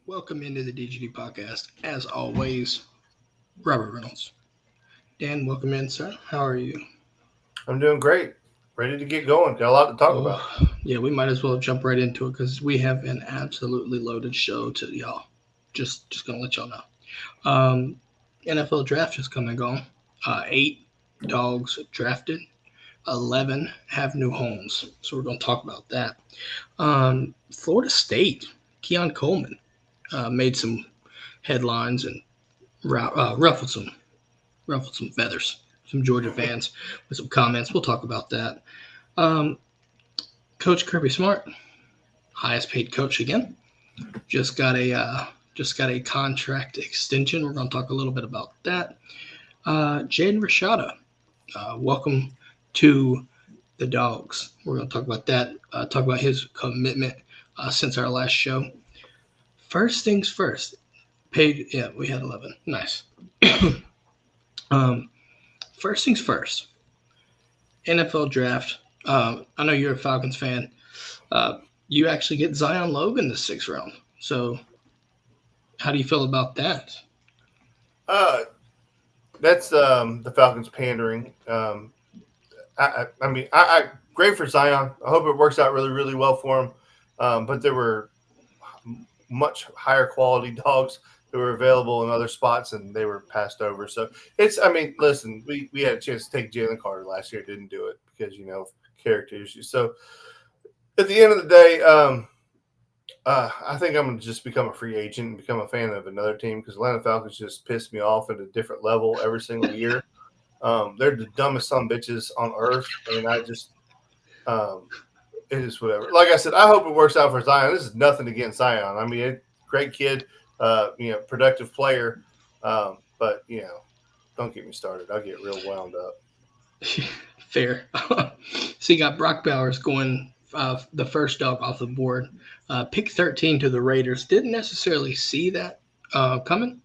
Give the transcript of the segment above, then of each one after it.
Welcome into the DGD Podcast. As always, Robert Reynolds. Dan, welcome in, sir. How are you? I'm doing great. Ready to get going. Got a lot to talk Oh, about. yeah, we might as well jump right into it because we have an absolutely loaded show to y'all. Just gonna let y'all know. NFL draft just come and gone. 8 dogs drafted. 11 have new homes. So we're gonna talk about that. Florida State, Keon Coleman made some headlines and ruffled some feathers. Some Georgia fans with some comments. We'll talk about that. Um, Coach Kirby Smart, highest paid coach again, just got a contract extension. We're going to talk a little bit about that. Jaden Rashada, welcome to the Dogs. We're going to talk about that. Talk about his commitment since our last show. First things first. Paid. Yeah, we had 11. Nice. um, First things first. NFL draft. I know you're a Falcons fan. You actually get Zion Logan the 6th round. So, how do you feel about that? Uh, that's the Falcons pandering. I great for Zion. I hope it works out really, really well for him. But there were much higher quality dogs that were available in other spots, and they were passed over. So listen, we had a chance to take Jalen Carter last year, didn't do it because character issues. So at the end of the day, I think I'm going to just become a free agent and become a fan of another team because Atlanta Falcons just piss me off at a different level every single year. They're the dumbest son of bitches on earth, and I just it is whatever. Like I said, I hope it works out for Zion. This is nothing against Zion. I mean, great kid, productive player, but don't get me started. I'll get real wound up. Fair. So you got Brock Bowers going the first dog off the board. Pick 13 to the Raiders. Didn't necessarily see that coming,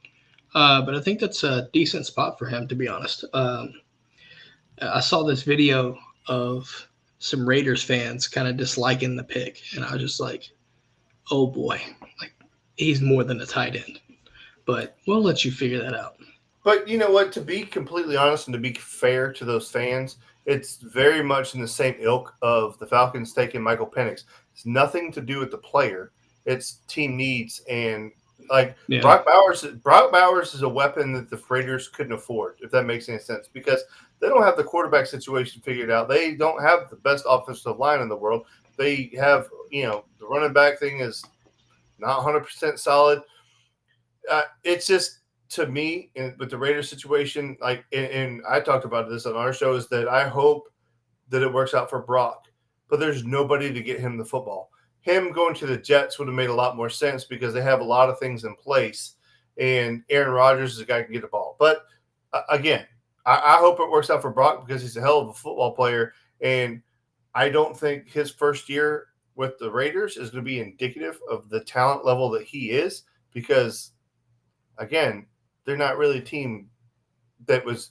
but I think that's a decent spot for him, to be honest. I saw this video of some Raiders fans kind of disliking the pick, and I was just like, oh boy, like he's more than a tight end. But we'll let you figure that out. But you know what? To be completely honest and to be fair to those fans, it's very much in the same ilk of the Falcons taking Michael Penix. It's nothing to do with the player. It's team needs and Yeah. Brock Bowers. Brock Bowers is a weapon that the Raiders couldn't afford, if that makes any sense, because they don't have the quarterback situation figured out. They don't have the best offensive line in the world. They have, the running back thing is not 100% solid. It's just, to me, with the Raiders situation, and I talked about this on our show, is that I hope that it works out for Brock, but there's nobody to get him the football. Him going to the Jets would have made a lot more sense because they have a lot of things in place, and Aaron Rodgers is a guy who can get the ball. But again, I hope it works out for Brock because he's a hell of a football player, and I don't think his first year with the Raiders is going to be indicative of the talent level that he is because, again, they're not really a team that was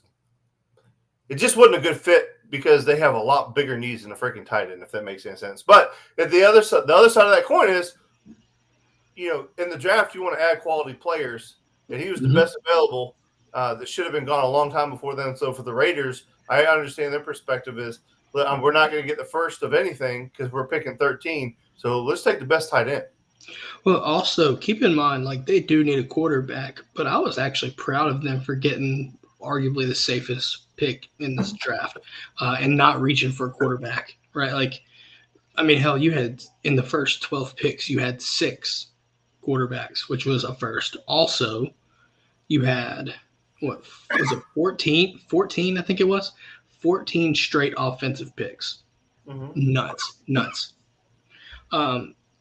– it just wasn't a good fit because they have a lot bigger needs than a freaking tight end, if that makes any sense. But at the other side of that coin is, in the draft you want to add quality players, and he was the best available that should have been gone a long time before then. So for the Raiders, I understand their perspective is we're not going to get the first of anything because we're picking 13, so let's take the best tight end. Well, also keep in mind, they do need a quarterback, but I was actually proud of them for getting arguably the safest pick in this draft and not reaching for a quarterback, right? Hell, you had in the first 12 picks, you had 6 quarterbacks, which was a first. Also, you had, what was it, 14? 14, I think it was. 14 straight offensive picks. Mm-hmm. Nuts.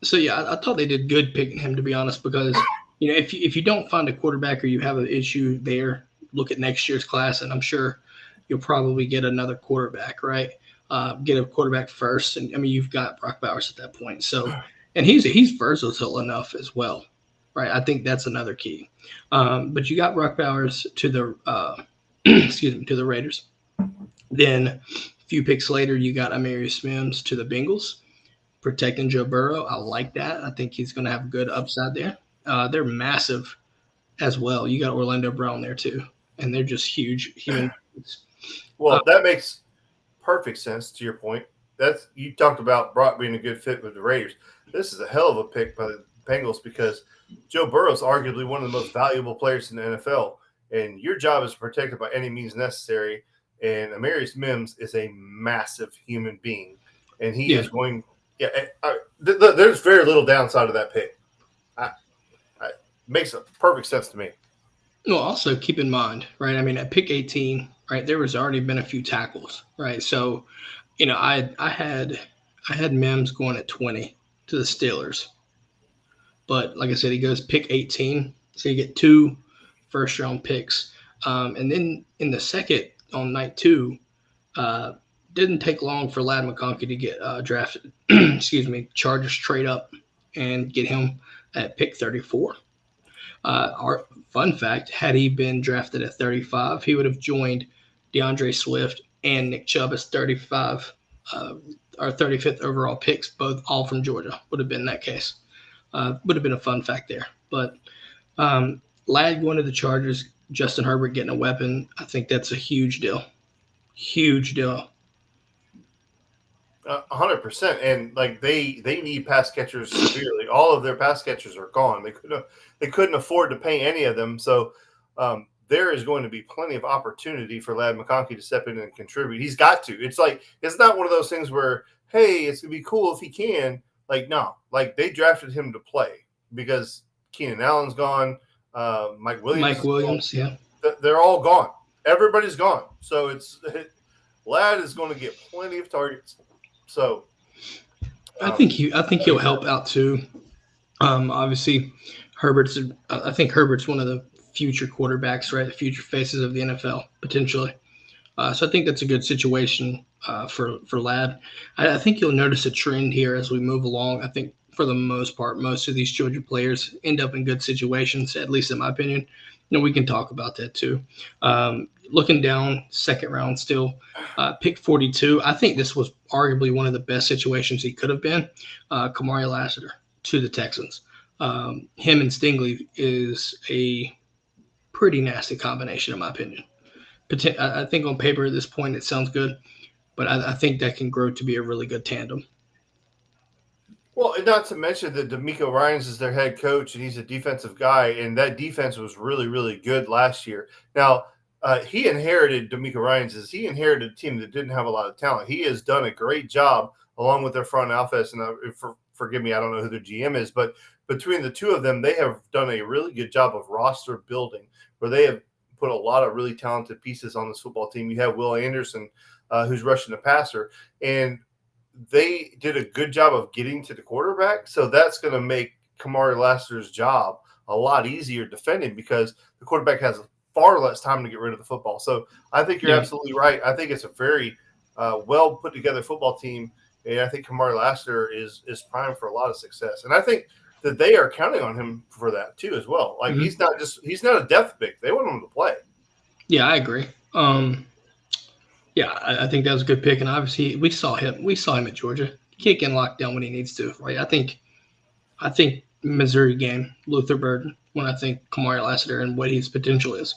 So yeah, I thought they did good picking him, to be honest, because if you don't find a quarterback or you have an issue there, look at next year's class, and I'm sure you'll probably get another quarterback, right? Get a quarterback first, and you've got Brock Bowers at that point. So, and he's versatile enough as well, right? I think that's another key. But you got Brock Bowers to the to the Raiders. Then a few picks later, you got Amarius Mims to the Bengals. Protecting Joe Burrow. I like that. I think he's going to have good upside there. They're massive as well. You got Orlando Brown there too, and they're just huge human beings. Well, that makes perfect sense to your point. You talked about Brock being a good fit with the Raiders. This is a hell of a pick by the Bengals because Joe Burrow is arguably one of the most valuable players in the NFL, and your job is to protect it by any means necessary. And Amarius Mims is a massive human being, and he is going. Yeah, there's very little downside of that pick. Makes perfect sense to me. Well, also keep in mind, right? I mean, at pick 18, right, there was already been a few tackles, right? So, I had Mims going at 20 to the Steelers, but like I said, he goes pick 18, so you get 2 first-round picks, and then in the second on night 2, didn't take long for Ladd McConkey to get drafted. Excuse me, Chargers trade up and get him at pick 34. Our fun fact, had he been drafted at 35, he would have joined DeAndre Swift and Nick Chubb as 35, our 35th overall picks, all from Georgia, would have been that case. Would have been a fun fact there. But Ladd going to the Chargers, Justin Herbert getting a weapon, I think that's a huge deal. Huge deal. 100%, and like they need pass catchers severely. All of their pass catchers are gone. They couldn't afford to pay any of them. So there is going to be plenty of opportunity for Ladd McConkey to step in and contribute. He's got to. It's not one of those things where, hey, it's gonna be cool if he can. Like, no, like they drafted him to play because Keenan Allen's gone. Mike Williams, yeah, they're all gone. Everybody's gone. So Ladd is going to get plenty of targets. So I think he'll help out too. Obviously, I think Herbert's one of the future quarterbacks, right? The future faces of the NFL potentially. So I think that's a good situation for Ladd. I think you'll notice a trend here as we move along. I think for the most part, most of these Georgia players end up in good situations, at least in my opinion. We can talk about that too. Looking down, second round still, pick 42. I think this was arguably one of the best situations he could have been. Kamari Lassiter to the Texans. Him and Stingley is a pretty nasty combination, in my opinion. I think on paper at this point it sounds good, but I think that can grow to be a really good tandem. Well, and not to mention that DeMeco Ryans is their head coach, and he's a defensive guy, and that defense was really, really good last year. Now, he inherited DeMeco Ryans. He inherited a team that didn't have a lot of talent. He has done a great job along with their front office, and forgive me, I don't know who their GM is, but between the two of them, they have done a really good job of roster building where they have put a lot of really talented pieces on this football team. You have Will Anderson, who's rushing the passer, and they did a good job of getting to the quarterback. So that's going to make Kamari Lassiter's job a lot easier defending because the quarterback has far less time to get rid of the football. So I think you're absolutely right. I think it's a very well put together football team. And I think Kamari Lassiter is primed for a lot of success. And I think that they are counting on him for that too, as well. Like he's not a depth pick. They want him to play. Yeah, I agree. Yeah, I think that was a good pick, and obviously we saw him at Georgia. He can't get locked down when he needs to, right? I think Missouri game, Luther Burden, when I think Kamari Lassiter and what his potential is.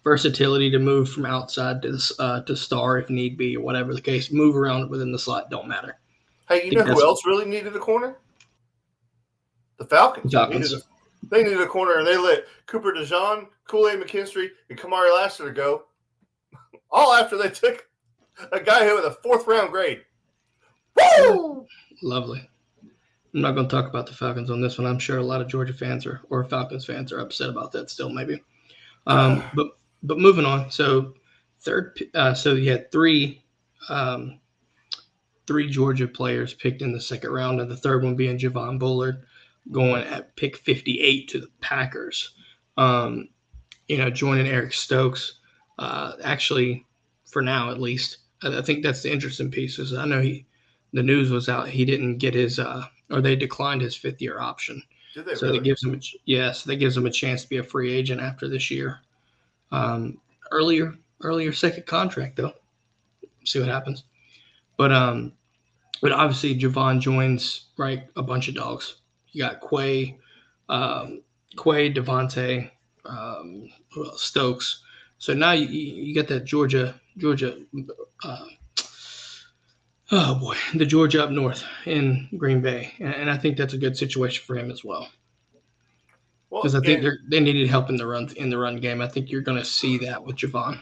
Versatility to move from outside to star if need be, or whatever the case. Move around within the slot, don't matter. Hey, you know who else really needed a corner? The Falcons. They needed a corner, and they let Cooper DeJean, Kool-Aid McKinstry, and Kamari Lassiter go. All after they took a guy who with a 4th round grade. Woo! Lovely. I'm not going to talk about the Falcons on this one. I'm sure a lot of Georgia fans or Falcons fans are upset about that still, maybe. But moving on. So so you had three Georgia players picked in the second round, and the third one being Javon Bullard going at pick 58 to the Packers. Joining Eric Stokes. Actually, for now at least, I think that's the interesting piece. Is I know the news was out. He didn't get his, or they declined his 5th-year option. Did they? So really? that gives him, so that gives him a chance to be a free agent after this year. Earlier second contract though. See what happens. But obviously Javon joins a bunch of dogs. You got Quay, Quay, Devontae, Stokes. So now you get that Georgia, uh, oh boy, the Georgia up north in Green Bay, and I think that's a good situation for him as well. Well, Because I think and they needed help in the run game. I think you're going to see that with Javon.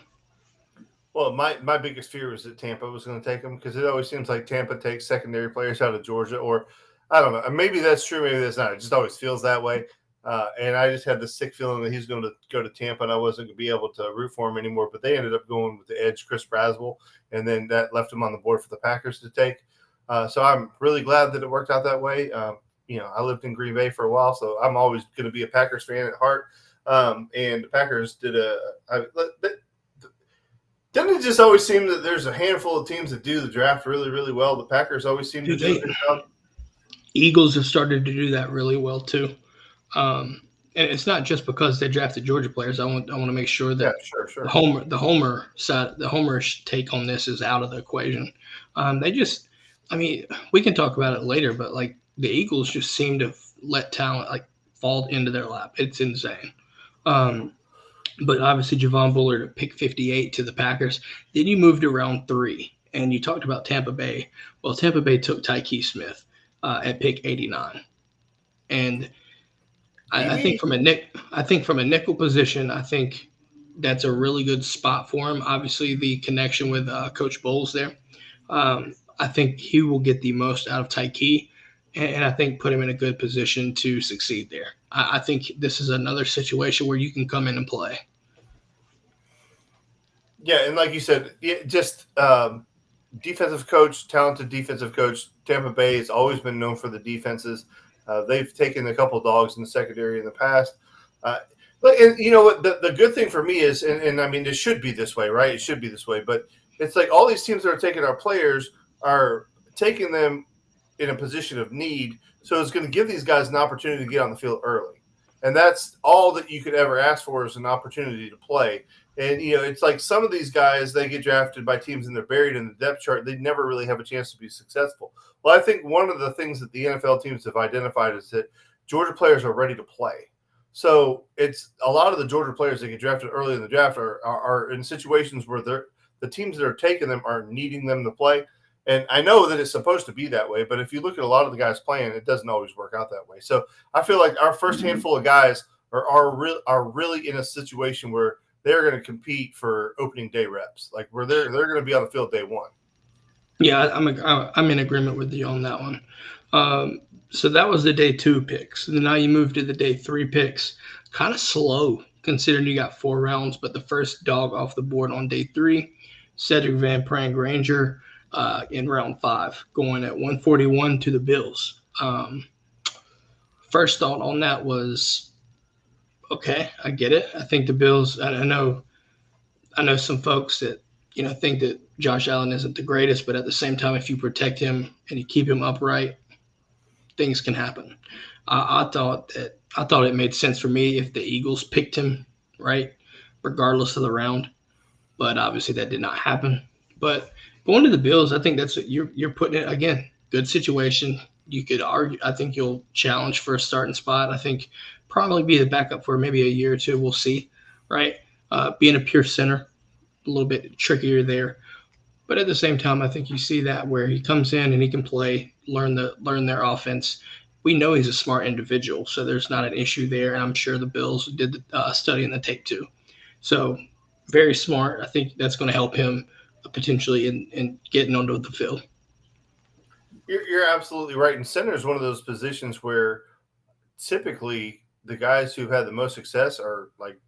well, my biggest fear was that Tampa was going to take him because it always seems like Tampa takes secondary players out of Georgia, or I don't know. Maybe that's true, maybe that's not. It just always feels that way. And I just had this sick feeling that he's going to go to Tampa, and I wasn't going to be able to root for him anymore. But they ended up going with the edge, Chris Braswell, and then that left him on the board for the Packers to take. So I'm really glad that it worked out that way. I lived in Green Bay for a while, so I'm always going to be a Packers fan at heart. And the Packers did doesn't it just always seem that there's a handful of teams that do the draft really, really well? The Packers always seem to do a good job. Eagles have started to do that really well too. And it's not just because they drafted Georgia players. I want to make sure that sure. the Homer take on this is out of the equation. We can talk about it later, but like the Eagles just seem to let talent like fall into their lap. It's insane. But obviously Javon Bullard at pick 58 to the Packers. Then you moved to round 3, and you talked about Tampa Bay. Well, Tampa Bay took Tyke Smith at pick 89, and I think from a nickel position, I think that's a really good spot for him. Obviously, the connection with Coach Bowles there. I think he will get the most out of Tyke, and I think put him in a good position to succeed there. I think this is another situation where you can come in and play. Yeah, and like you said, just defensive coach, talented defensive coach. Tampa Bay has always been known for the defenses. They've taken a couple dogs in the secondary in the past. And you know what? The good thing for me is, and I mean, it should be this way, right? It should be this way. But it's like all these teams that are taking our players are taking them in a position of need. So it's going to give these guys an opportunity to get on the field early. And that's all that you could ever ask for is an opportunity to play. And, it's like some of these guys, they get drafted by teams and they're buried in the depth chart. They never really have a chance to be successful. Well, I think one of the things that the NFL teams have identified is that Georgia players are ready to play. So it's a lot of the Georgia players that get drafted early in the draft are in situations where the teams that are taking them are needing them to play. And I know that it's supposed to be that way, but if you look at a lot of the guys playing, it doesn't always work out that way. So I feel like our first handful of guys are really in a situation where they're going to compete for opening day reps, like where they're going to be on the field day one. Yeah, I'm in agreement with you on that one. So that was the day 2 picks. And now you move to the day 3 picks. Kind of slow considering you got 4 rounds, but the first dog off the board on day 3, Cedric Van Prank Granger in round 5, going at 141 to the Bills. First thought on that was, okay, I get it. I think the Bills, I know some folks that, think that Josh Allen isn't the greatest, but at the same time, if you protect him and you keep him upright, things can happen. I thought it made sense for me if the Eagles picked him, right, regardless of the round. But obviously that did not happen. But going to the Bills, I think that's you're putting it again. Good situation. You could argue. I think you'll challenge for a starting spot. I think probably be the backup for maybe a year or 2. We'll see, right? Being a pure center, a little bit trickier there. But at the same time, I think you see that where he comes in and he can play, learn their offense. We know he's a smart individual, so there's not an issue there. And I'm sure the Bills did the study in the tape too. So very smart. I think that's going to help him potentially in getting onto the field. You're absolutely right. And center is one of those positions where typically the guys who've had the most success are like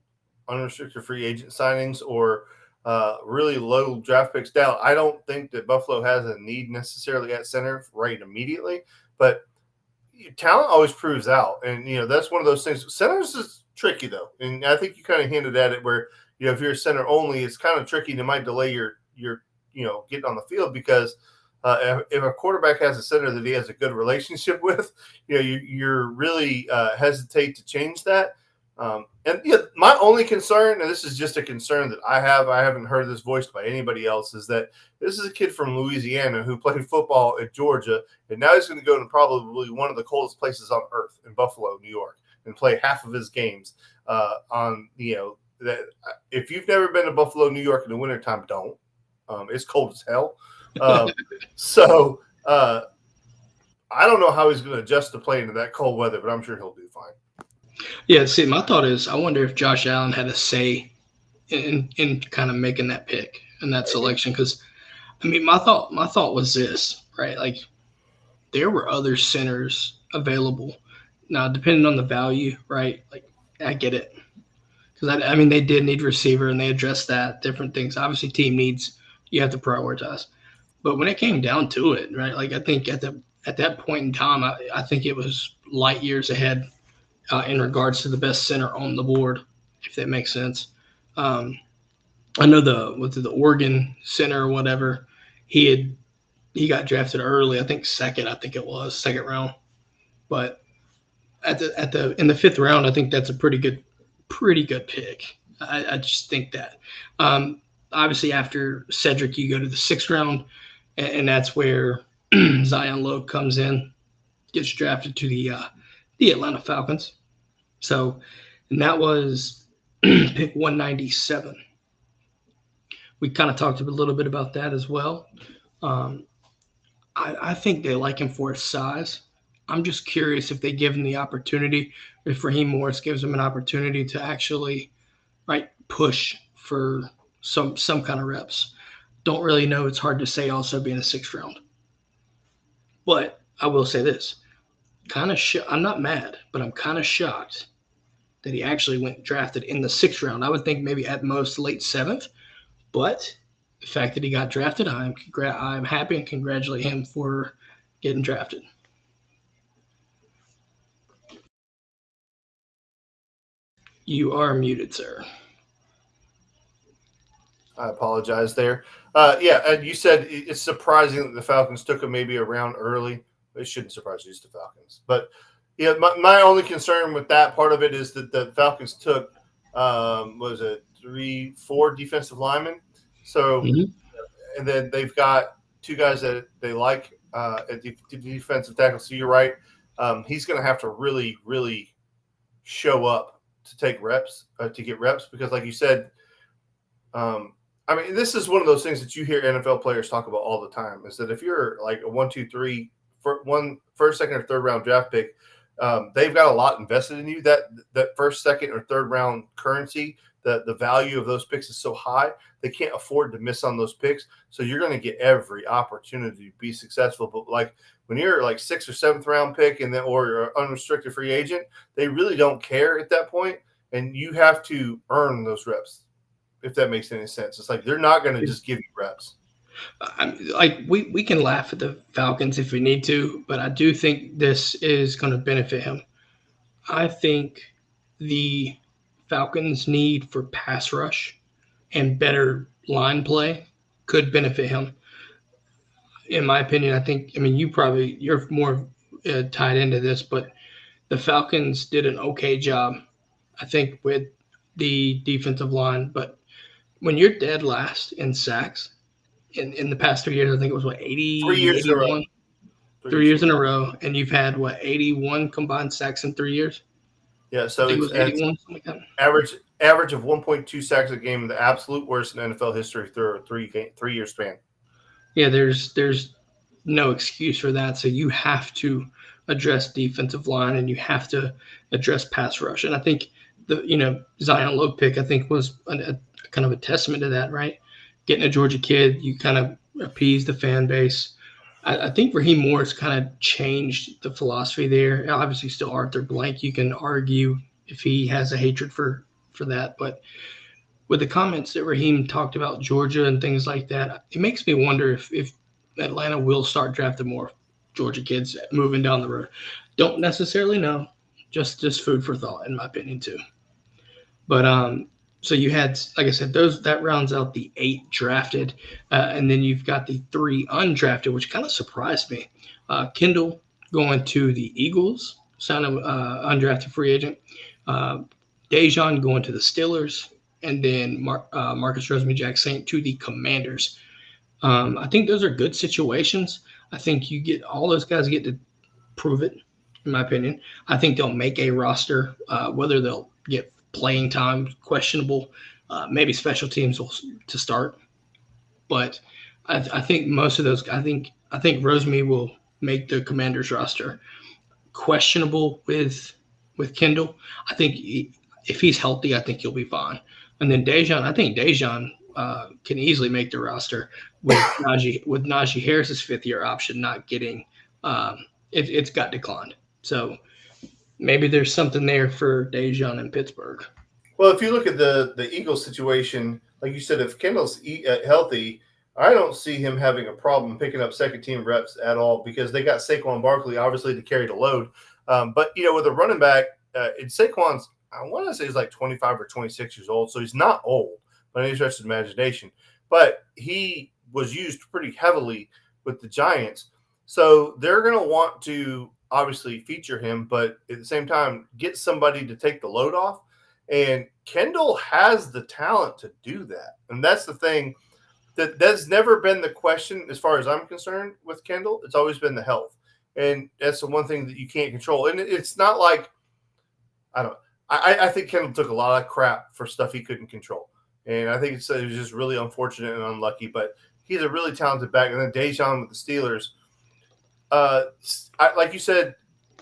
unrestricted free agent signings or really low draft picks down. I don't think that Buffalo has a need necessarily at center right immediately, but talent always proves out. And, that's one of those things. Centers is tricky though. And I think you kind of hinted at it where, if you're a center only, it's kind of tricky and it might delay your getting on the field because if a quarterback has a center that he has a good relationship with, you're really hesitate to change that. My only concern, and this is just a concern that I haven't heard this voiced by anybody else, is that this is a kid from Louisiana who played football at Georgia, and now he's going to go to probably one of the coldest places on earth in Buffalo, New York. and play half of his games that if you've never been to Buffalo, New York in the wintertime, don't. It's cold as hell. I don't know how he's going to adjust to playing in that cold weather, but I'm sure he'll do fine. Yeah, see, my thought is I wonder if Josh Allen had a say in kind of making that pick and that selection. Because, I mean, my thought was this, right? Like, there were other centers available. Now, depending on the value, right? Like, I get it. Because, I mean, they did need receiver, and they addressed that, different things. Obviously, team needs, you have to prioritize. But when it came down to it, right, like, I think at that point in time, I think it was light years ahead in regards to the best center on the board, if that makes sense. I know the Oregon center or whatever, he got drafted early. I think second round. But in the 5th round, I think that's a pretty good pick. I just think that. Obviously, after Cedric, you go to the 6th round, and that's where Zion Logue comes in, gets drafted to the Atlanta Falcons. So, and that was pick 197. We kind of talked a little bit about that as well. I think they like him for his size. I'm just curious if they give him the opportunity, if Raheem Morris gives him an opportunity to actually, right, push for some kind of reps. Don't really know. It's hard to say also being a 6th round. But I will say this. I'm not mad, but I'm kind of shocked that he actually went drafted in the 6th round. I would think maybe at most late 7th. But the fact that he got drafted, I'm happy and congratulate him for getting drafted. You are muted, sir. I apologize there. And you said it's surprising that the Falcons took him maybe a round early. It shouldn't surprise you, it's the Falcons. But yeah, my only concern with that part of it is that the Falcons took, 4 defensive linemen. So, And then they've got 2 guys that they like at defensive tackle. So you're right. He's going to have to really, really show up to take reps, to get reps, because like you said, I mean, this is one of those things that you hear NFL players talk about all the time, is that if you're like a 1, 2, 3, first, second, or third round draft pick, they've got a lot invested in you. That first, second, or third round currency, the value of those picks is so high, they can't afford to miss on those picks. So you're going to get every opportunity to be successful. But like when you're like 6th or 7th round pick or you're unrestricted free agent, they really don't care at that point, and you have to earn those reps, if that makes any sense. It's like they're not going to just give you reps. Like we can laugh at the Falcons if we need to, but I do think this is going to benefit him. I think the Falcons' need for pass rush and better line play could benefit him. In my opinion, you're more tied into this, but the Falcons did an okay job, I think, with the defensive line. But when you're dead last in sacks in the past 3 years, I think it was 80, 3 years 81, in a row. 3 years in a row, and you've had 81 combined sacks in 3 years. Yeah, so it's 81, something like that. Average of 1.2 sacks a game, the absolute worst in NFL history through a 3 year span. Yeah, there's no excuse for that. So you have to address defensive line and you have to address pass rush. And I think Zion Logue pick, I think, was a kind of a testament to that, right? Getting a Georgia kid, you kind of appease the fan base. I think Raheem Morris kind of changed the philosophy there. Obviously, still Arthur Blank. You can argue if he has a hatred for that. But with the comments that Raheem talked about Georgia and things like that, it makes me wonder if Atlanta will start drafting more Georgia kids moving down the road. Don't necessarily know. Just food for thought, in my opinion, too. But so you had, like I said, that rounds out the 8 drafted, and then you've got the 3 undrafted, which kind of surprised me. Kendall going to the Eagles, undrafted free agent. Dejon going to the Steelers, and then Marcus Rosemy-Jacksaint to the Commanders. I think those are good situations. I think you get all those guys get to prove it. in my opinion. I think they'll make a roster. Whether they'll get playing time, questionable. Maybe special teams will to start, but I think most of those. I think Rosemead will make the Commanders roster. Questionable with Kendall. I think if he's healthy, I think he'll be fine. And then Dejan, I think Dejan can easily make the roster with Najee Harris's 5th-year option not getting it's got declined. So maybe there's something there for Dejan in Pittsburgh. Well, if you look at the Eagles situation, like you said, if Kendall's healthy, I don't see him having a problem picking up second-team reps at all because they got Saquon Barkley, obviously, to carry the load. But, with a running back, Saquon's, I want to say he's like 25 or 26 years old, so he's not old by any stretch of the imagination. But he was used pretty heavily with the Giants. So they're going to want to obviously feature him, but at the same time, get somebody to take the load off. And Kendall has the talent to do that. And that's the thing that's never been the question as far as I'm concerned with Kendall. It's always been the health. And that's the one thing that you can't control. And it's not like, I think Kendall took a lot of crap for stuff he couldn't control. And I think it was just really unfortunate and unlucky. But he's a really talented back. And then Dejan with the Steelers. Like you said,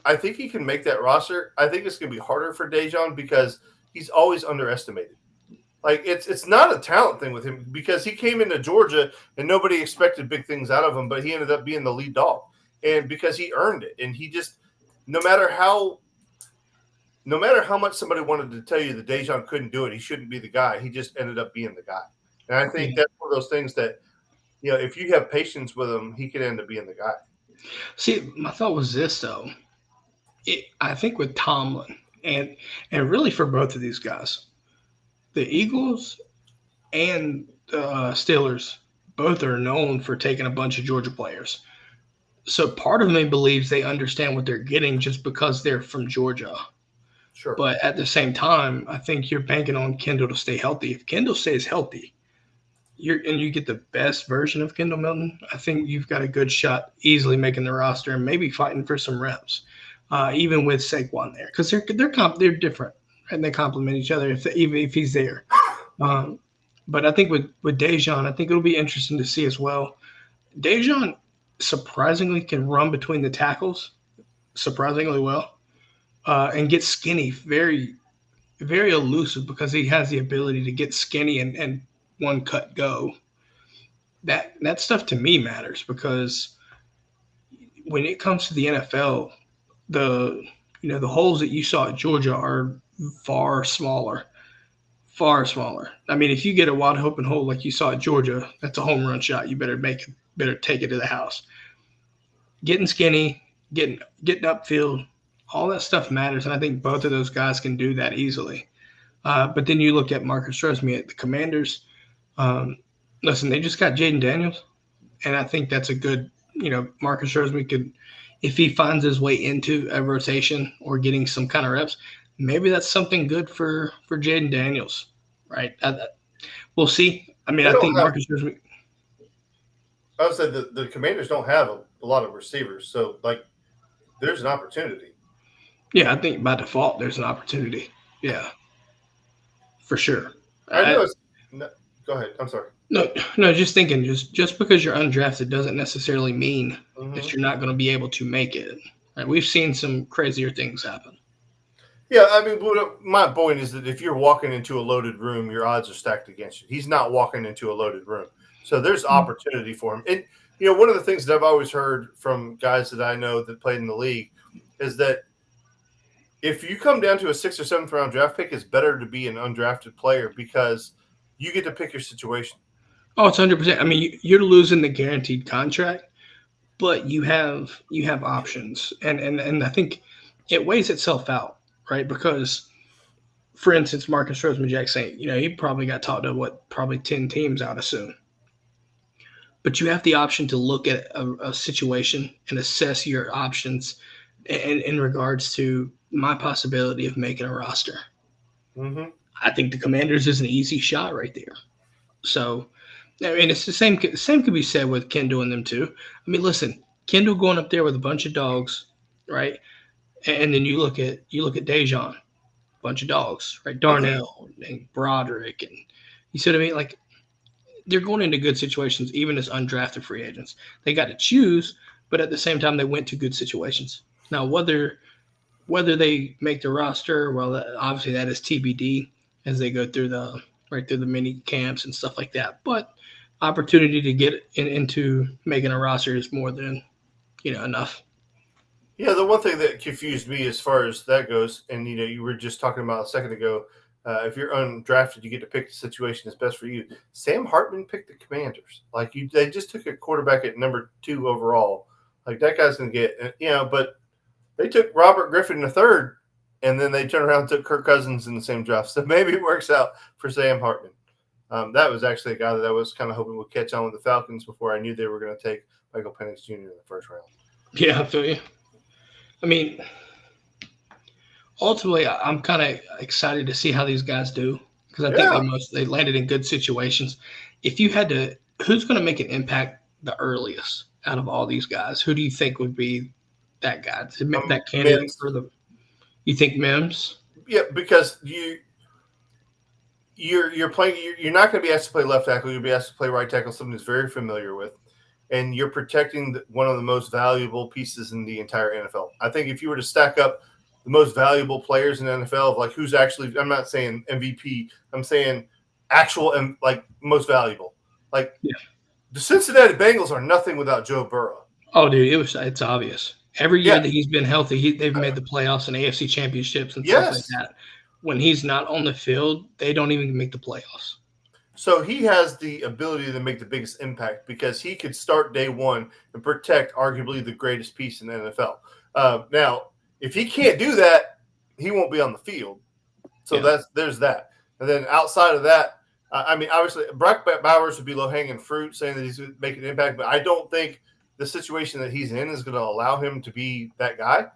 I think he can make that roster. I think it's going to be harder for Dejan because he's always underestimated. Like it's not a talent thing with him because he came into Georgia and nobody expected big things out of him, but he ended up being the lead dog, and because he earned it. And he just, no matter how much somebody wanted to tell you that Dejan couldn't do it, he shouldn't be the guy. He just ended up being the guy. And I think that's one of those things that, if you have patience with him, he could end up being the guy. See, my thought was this though. I think with Tomlin and really for both of these guys, the Eagles and Steelers both are known for taking a bunch of Georgia players. So part of me believes they understand what they're getting just because they're from Georgia. Sure. But at the same time, I think you're banking on Kendall to stay healthy. If Kendall stays healthy, you get the best version of Kendall Milton, I think you've got a good shot easily making the roster and maybe fighting for some reps, even with Saquon there, because they're different and they complement each other even if he's there. But I think with Dejan, I think it'll be interesting to see as well. Dejan surprisingly can run between the tackles surprisingly well and get skinny, very, very elusive because he has the ability to get skinny and one cut go. That stuff to me matters because when it comes to the NFL, the holes that you saw at Georgia are far smaller. I mean, if you get a wide open hole like you saw at Georgia, that's a home run shot. You better take it to the house. Getting skinny, getting upfield, all that stuff matters, and I think both of those guys can do that easily. But then you look at Marcus Rosemead at the Commanders. Listen, they just got Jaden Daniels, and I think that's a good. Marcus Rosemead could, if he finds his way into a rotation or getting some kind of reps, maybe that's something good for Jaden Daniels, right? We'll see. I mean, I think Marcus Rosemead. I would say the Commanders don't have a lot of receivers, so there's an opportunity. Yeah, I think by default there's an opportunity. Yeah, for sure. I know. Go ahead. I'm sorry. No, just thinking. Just because you're undrafted doesn't necessarily mean that you're not going to be able to make it. Right? We've seen some crazier things happen. Yeah, I mean, my point is that if you're walking into a loaded room, your odds are stacked against you. He's not walking into a loaded room. So there's opportunity for him. And, one of the things that I've always heard from guys that I know that played in the league is that if you come down to a 6th or 7th round draft pick, it's better to be an undrafted player because you get to pick your situation. Oh, it's 100%. I mean, you're losing the guaranteed contract, but you have options. And I think it weighs itself out. Right, because, for instance, Marcus Roseman-Jackson, he probably got talked to probably 10 teams out of soon. But you have the option to look at a situation and assess your options in regards to my possibility of making a roster. Mm-hmm. I think the Commanders is an easy shot right there. So, I mean, it's the same. Same could be said with Kendall and them too. I mean, listen, Kendall going up there with a bunch of dogs, right? And then you look at Dejan, bunch of dogs, right? Darnell and Broderick, and you see what I mean? Like they're going into good situations, even as undrafted free agents. They got to choose, but at the same time, they went to good situations. Now, whether they make the roster, well, obviously that is TBD as they go through the mini camps and stuff like that. But opportunity to get into making a roster is more than enough. Yeah, the one thing that confused me as far as that goes, and you were just talking about a second ago, if you're undrafted, you get to pick the situation that's best for you. Sam Hartman picked the Commanders. Like they just took a quarterback at number 2 overall. Like that guy's going to get, but they took Robert Griffin III, and then they turned around and took Kirk Cousins in the same draft. So maybe it works out for Sam Hartman. That was actually a guy that I was kind of hoping would catch on with the Falcons before I knew they were going to take Michael Penix Jr. in the first round. Yeah, I feel you. I mean, ultimately, I'm kind of excited to see how these guys do because I think they landed in good situations. If you had to, who's going to make an impact the earliest out of all these guys? Who do you think would be that guy? That candidate Mims. for the? You think Mims? Yeah, because you're playing. You're not going to be asked to play left tackle. You'll be asked to play right tackle, something that's very familiar with, and you're protecting one of the most valuable pieces in the entire NFL. I think if you were to stack up the most valuable players in the NFL, of like who's actually, I'm not saying MVP, I'm saying actual and like most valuable. Like the Cincinnati Bengals are nothing without Joe Burrow. Oh, dude, it's obvious. Every year that he's been healthy, they've made the playoffs and AFC championships and stuff like that. When he's not on the field, they don't even make the playoffs. So he has the ability to make the biggest impact because he could start day one and protect arguably the greatest piece in the NFL. Now, if he can't do that, he won't be on the field. So there's that. And then outside of that, I mean, obviously, Brock Bowers would be low-hanging fruit saying that he's making an impact, but I don't think the situation that he's in is going to allow him to be that guy.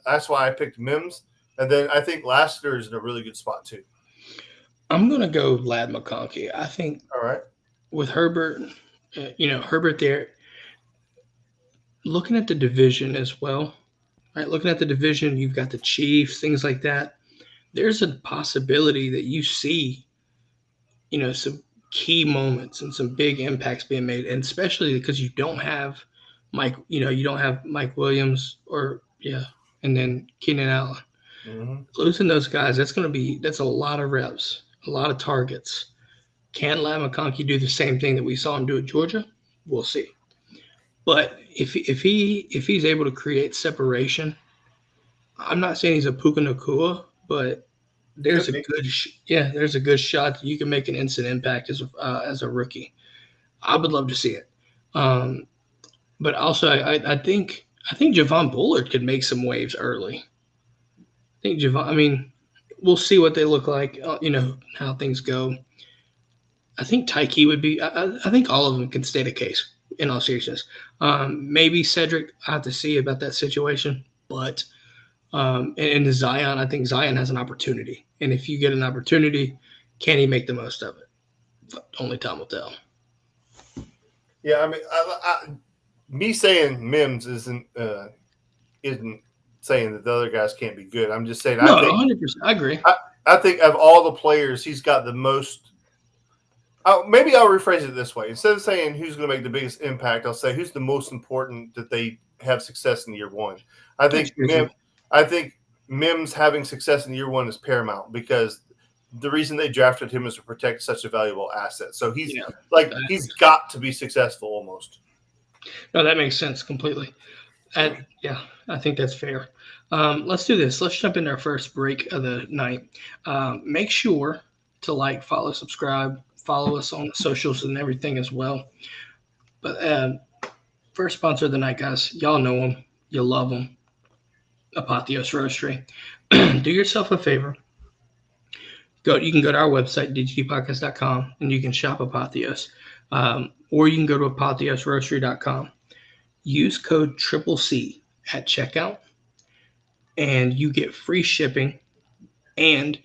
That's why I picked Mims. And then I think Lassiter is in a really good spot too. I'm going to go Lad McConkey. I think with Herbert, Herbert there, looking at the division as well, right? Looking at the division, you've got the Chiefs, things like that. There's a possibility that you see, some key moments and some big impacts being made, and especially because you don't have Mike, you don't have Mike Williams and then Keenan Allen. Mm-hmm. Losing those guys, that's a lot of reps, a lot of targets. Can Lad McConkey do the same thing that we saw him do at Georgia? We'll see. But if he's able to create separation, I'm not saying he's a Puka Nacua, but there's a good shot that you can make an instant impact as a rookie. I would love to see it. But also I think Javon Bullard could make some waves early. I think we'll see what they look like, how things go. I think Tyke would be I think all of them can state a case in all seriousness. Maybe Cedric, I have to see about that situation, but and Zion, I think Zion has an opportunity. And if you get an opportunity, can he make the most of it? But only time will tell. Yeah, I mean, me saying Mims isn't saying that the other guys can't be good. I'm just saying I think 100%. I agree. I think of all the players, he's got the most. Maybe I'll rephrase it this way. Instead of saying who's going to make the biggest impact, I'll say who's the most important that they have success in year one. I think Mims having success in year one is paramount because the reason they drafted him is to protect such a valuable asset. So he's got to be successful almost. No, that makes sense completely. I think that's fair. Let's do this. Let's jump into our first break of the night. Make sure to follow, subscribe, follow us on the socials and everything as well. But first sponsor of the night, guys. Y'all know them. You love them. Apotheos Roastery. Do yourself a favor. You can go to our website, dgdpodcast.com, and you can shop Apotheos. Or you can go to apotheosroastery.com. Use code CCC at checkout, and you get free shipping and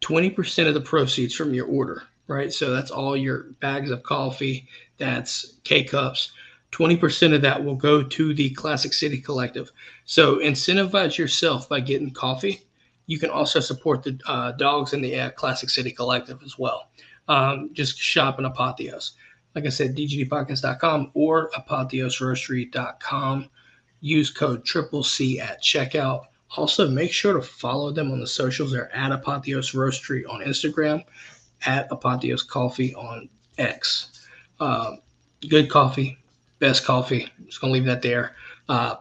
20% of the proceeds from your order, right? So that's all your bags of coffee, that's K-Cups. 20% of that will go to the Classic City Collective. So incentivize yourself by getting coffee. You can also support the Dawgs in the Classic City Collective as well. Just shop in Apotheos. Like I said, DGDpodcast.com or apotheosroastery.com. Use code CCC at checkout. Also, make sure to follow them on the socials. They're at Apotheos Roastery on Instagram, at Apotheos Coffee on X. Good coffee, best coffee. Just going to leave that there.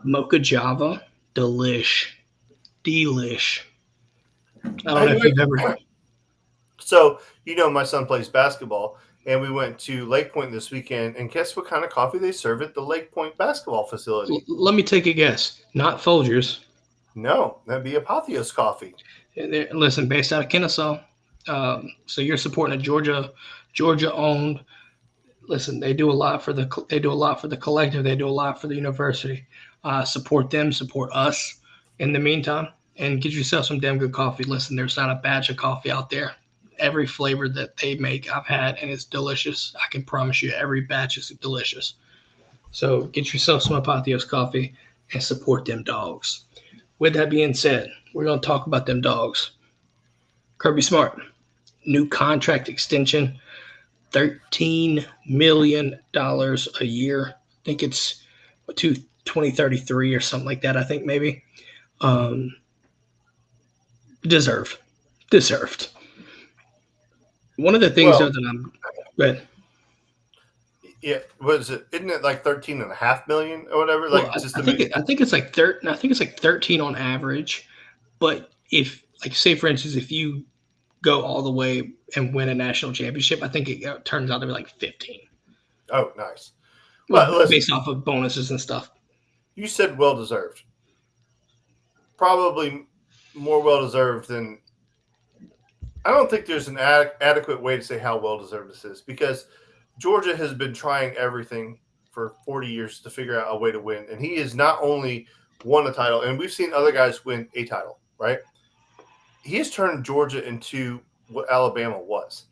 Mocha Java, delish. I don't know if you've ever... So, my son plays basketball, and we went to Lake Point this weekend, and guess what kind of coffee they serve at the Lake Point basketball facility? Let me take a guess. Not Folgers. No, that'd be Apotheos coffee. Listen, based out of Kennesaw. So you're supporting a Georgia-owned. Listen, they do a lot for the collective. They do a lot for the university. Support them, support us in the meantime, and get yourself some damn good coffee. Listen, there's not a batch of coffee out there. Every flavor that they make, I've had, and it's delicious. I can promise you, every batch is delicious. So get yourself some Apotheos coffee and support them dogs. With that being said, we're going to talk about them dogs. Kirby Smart, new contract extension, $13 million a year. I think it's to 2033 or something like that, I think maybe. Deserved. One of the things that I'm – go ahead. Yeah, isn't it like 13.5 million or whatever? Well, I think it's like 13 on average. But if, like, say for instance, if you go all the way and win a national championship, I think it turns out to be like 15. Oh, nice. Well, based off of bonuses and stuff. You said well deserved. Probably more well deserved than. I don't think there's an adequate way to say how well deserved this is, because Georgia has been trying everything for 40 years to figure out a way to win. And he has not only won a title, and we've seen other guys win a title, right? He has turned Georgia into what Alabama was.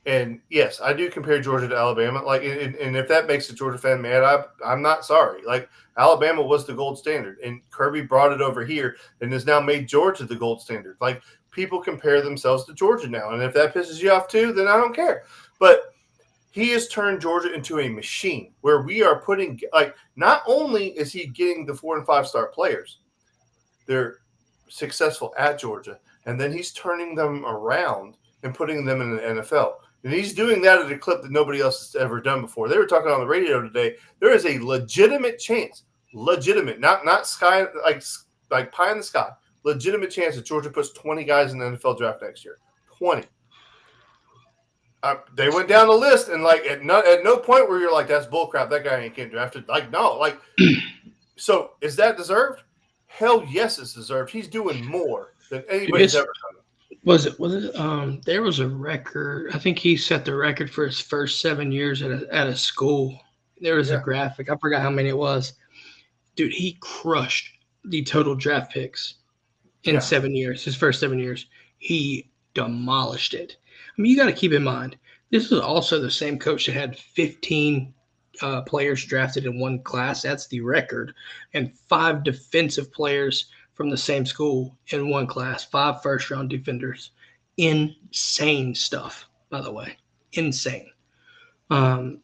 And yes, I do compare Georgia to Alabama. Like, and if that makes a Georgia fan mad, I'm not sorry. Like, Alabama was the gold standard, and Kirby brought it over here and has now made Georgia the gold standard. Like, people compare themselves to Georgia now, and if that pisses you off too, then I don't care. But he has turned Georgia into a machine where we are putting, like, not only is he getting the 4 and 5 star players, they're successful at Georgia, and then he's turning them around and putting them in the NFL. And he's doing that at a clip that nobody else has ever done before. They were talking on the radio today. There is a legitimate chance, not sky, like pie in the sky, legitimate chance that Georgia puts 20 guys in the NFL draft next year. 20. They went down the list, and like at no point where you're like, that's bullcrap, that guy ain't getting drafted. Like, no, like, so is that deserved? Hell yes, it's deserved. He's doing more than anybody's ever done. Was it? There was a record. I think he set the record for his first 7 years at a school. There was a graphic. I forgot how many it was. Dude, he crushed the total draft picks in 7 years. His first 7 years, he demolished it. I mean, you got to keep in mind, this was also the same coach that had 15 players drafted in one class. That's the record. And 5 defensive players from the same school in one class, 5 first-round defenders. Insane stuff, by the way. Insane. So,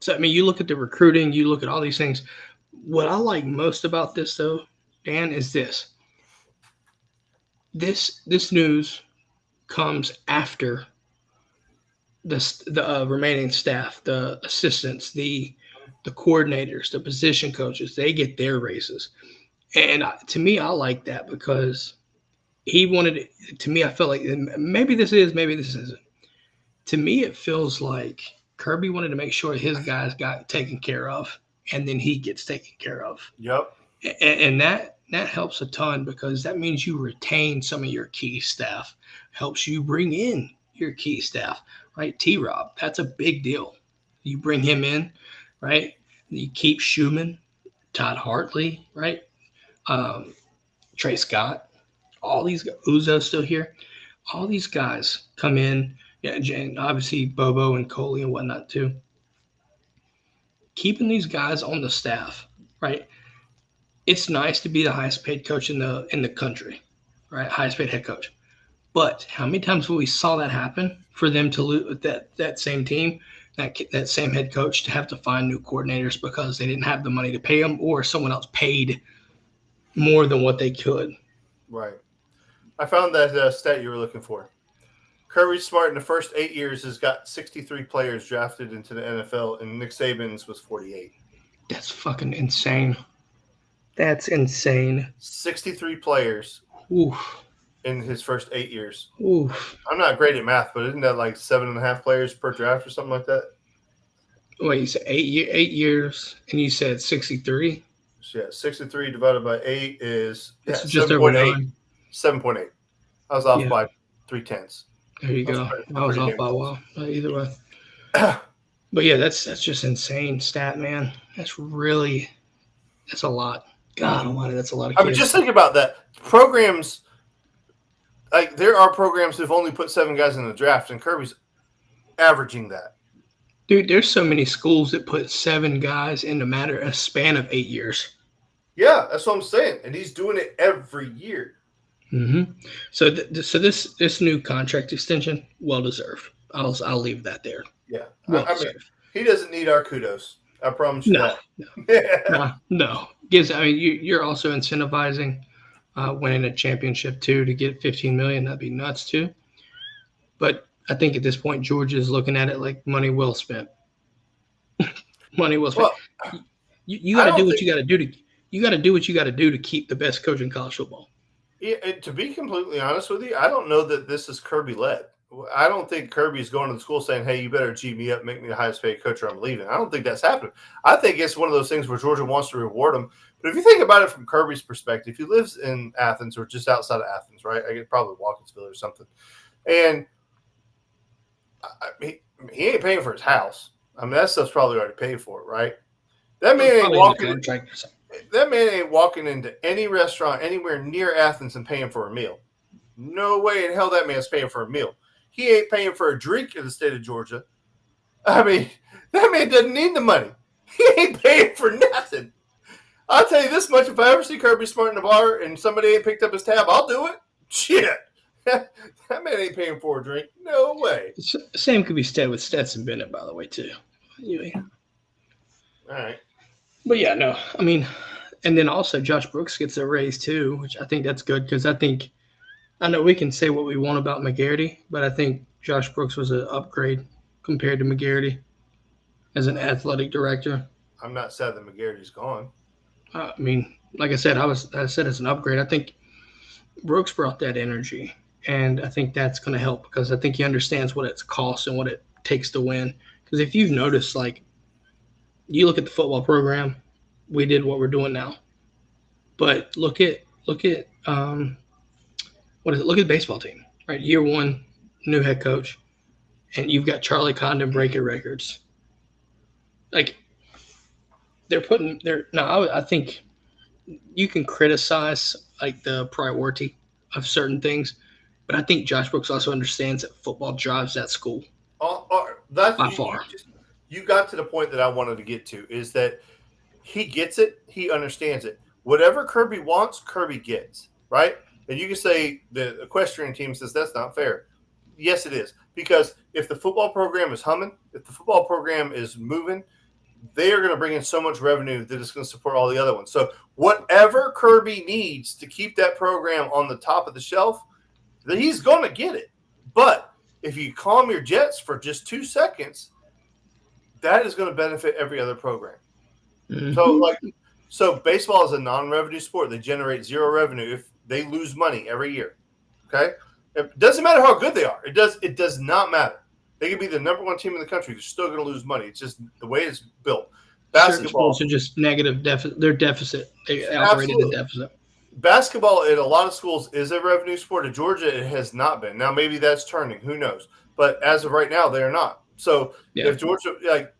I mean, you look at the recruiting, you look at all these things. What I like most about this, though, Dan, is this. This news comes after the remaining staff, the assistants, the coordinators, the position coaches. They get their raises. And to me, I like that because he wanted it. To me, I felt like maybe this isn't. To me, it feels like Kirby wanted to make sure his guys got taken care of, and then he gets taken care of. Yep. And that helps a ton, because that means you retain some of your key staff, helps you bring in your key staff, right? T-Rob, that's a big deal. You bring him in, right? You keep Schumann, Todd Hartley, right? Trey Scott, all these guys, Uzo's still here. All these guys come in, and obviously Bobo and Coley and whatnot too. keeping these guys on the staff, right? It's nice to be the highest paid coach in the country, right? Highest paid head coach. But how many times we saw that happen for them to lose that same team, that same head coach to have to find new coordinators because they didn't have the money to pay them, or someone else paid more than what they could. Right. I found that stat you were looking for. Kirby Smart in the first 8 years has got 63 players drafted into the NFL, and Nick Saban's was 48. That's fucking insane. That's insane. 63 players. Oof. In his first 8 years. Oof. I'm not great at math, but isn't that like 7.5 players per draft or something like that? Wait, you said 8 years, and you said 63? So yeah, 63 divided by 8 is just over 9. 7.8. I was off by 3/10. There you go. I was off by a while. Either way. But yeah, that's just insane stat, man. That's a lot. God almighty, that's a lot of kids. I mean, just think about that. Programs, like there are programs who've only put 7 guys in the draft, and Kirby's averaging that. Dude, there's so many schools that put 7 guys in a span of 8 years. Yeah, that's what I'm saying. And he's doing it every year. Mm-hmm. So this new contract extension, well-deserved. I'll leave that there. Yeah. I mean, he doesn't need our kudos. I promise you that. No. You're also incentivizing winning a championship too to get $15 million. That'd be nuts too. But I think at this point, Georgia is looking at it like money well spent. Money well spent. Well, you got to do what you got to do you got to do what you got to do to keep the best coach in college football. Yeah, to be completely honest with you, I don't know that this is Kirby led. I don't think Kirby's going to the school saying, "Hey, you better G me up, make me the highest paid coach, or I'm leaving." I don't think that's happening. I think it's one of those things where Georgia wants to reward him. But if you think about it from Kirby's perspective, he lives in Athens or just outside of Athens, right? I guess probably Watkinsville or something. And he ain't paying for his house. I mean, that stuff's probably already paid for, right? That man ain't walking into any restaurant anywhere near Athens and paying for a meal. No way in hell that man's paying for a meal. He ain't paying for a drink in the state of Georgia. I mean, that man doesn't need the money. He ain't paying for nothing. I'll tell you this much. If I ever see Kirby Smart in the bar and somebody ain't picked up his tab, I'll do it. Shit. That man ain't paying for a drink. No way. Same could be said with Stetson Bennett, by the way, too. Anyway. All right. But yeah, no. I mean, and then also Josh Brooks gets a raise too, which I think that's good because I know we can say what we want about McGarity, but I think Josh Brooks was an upgrade compared to McGarity as an athletic director. I'm not sad that McGarity's gone. I mean, like I said, I said it's an upgrade. I think Brooks brought that energy, and I think that's going to help because I think he understands what it's cost and what it takes to win. Because if you've noticed, like, you look at the football program, we did what we're doing now. But look at what is it? Look at the baseball team, right? Year 1, new head coach, and you've got Charlie Condon breaking records. Like, I think you can criticize like the priority of certain things, but I think Josh Brooks also understands that football drives that school. That's by far. You got to the point that I wanted to get to is that he gets it, he understands it. Whatever Kirby wants, Kirby gets, right? And you can say the equestrian team says that's not fair. Yes, it is. Because if the football program is humming, if the football program is moving, they are going to bring in so much revenue that it's going to support all the other ones. So whatever Kirby needs to keep that program on the top of the shelf, then he's going to get it. But if you calm your jets for just 2 seconds, that is going to benefit every other program. Mm-hmm. So baseball is a non-revenue sport. They generate zero revenue if they lose money every year. Okay? It doesn't matter how good they are. It does not matter. They could be the number 1 team in the country. They're still going to lose money. It's just the way it's built. Basketball. Certain sports are just negative deficit. They're deficit. They operate in a deficit. Basketball at a lot of schools is a revenue sport. At Georgia, it has not been. Now, maybe that's turning. Who knows? But as of right now, they are not. So if Georgia,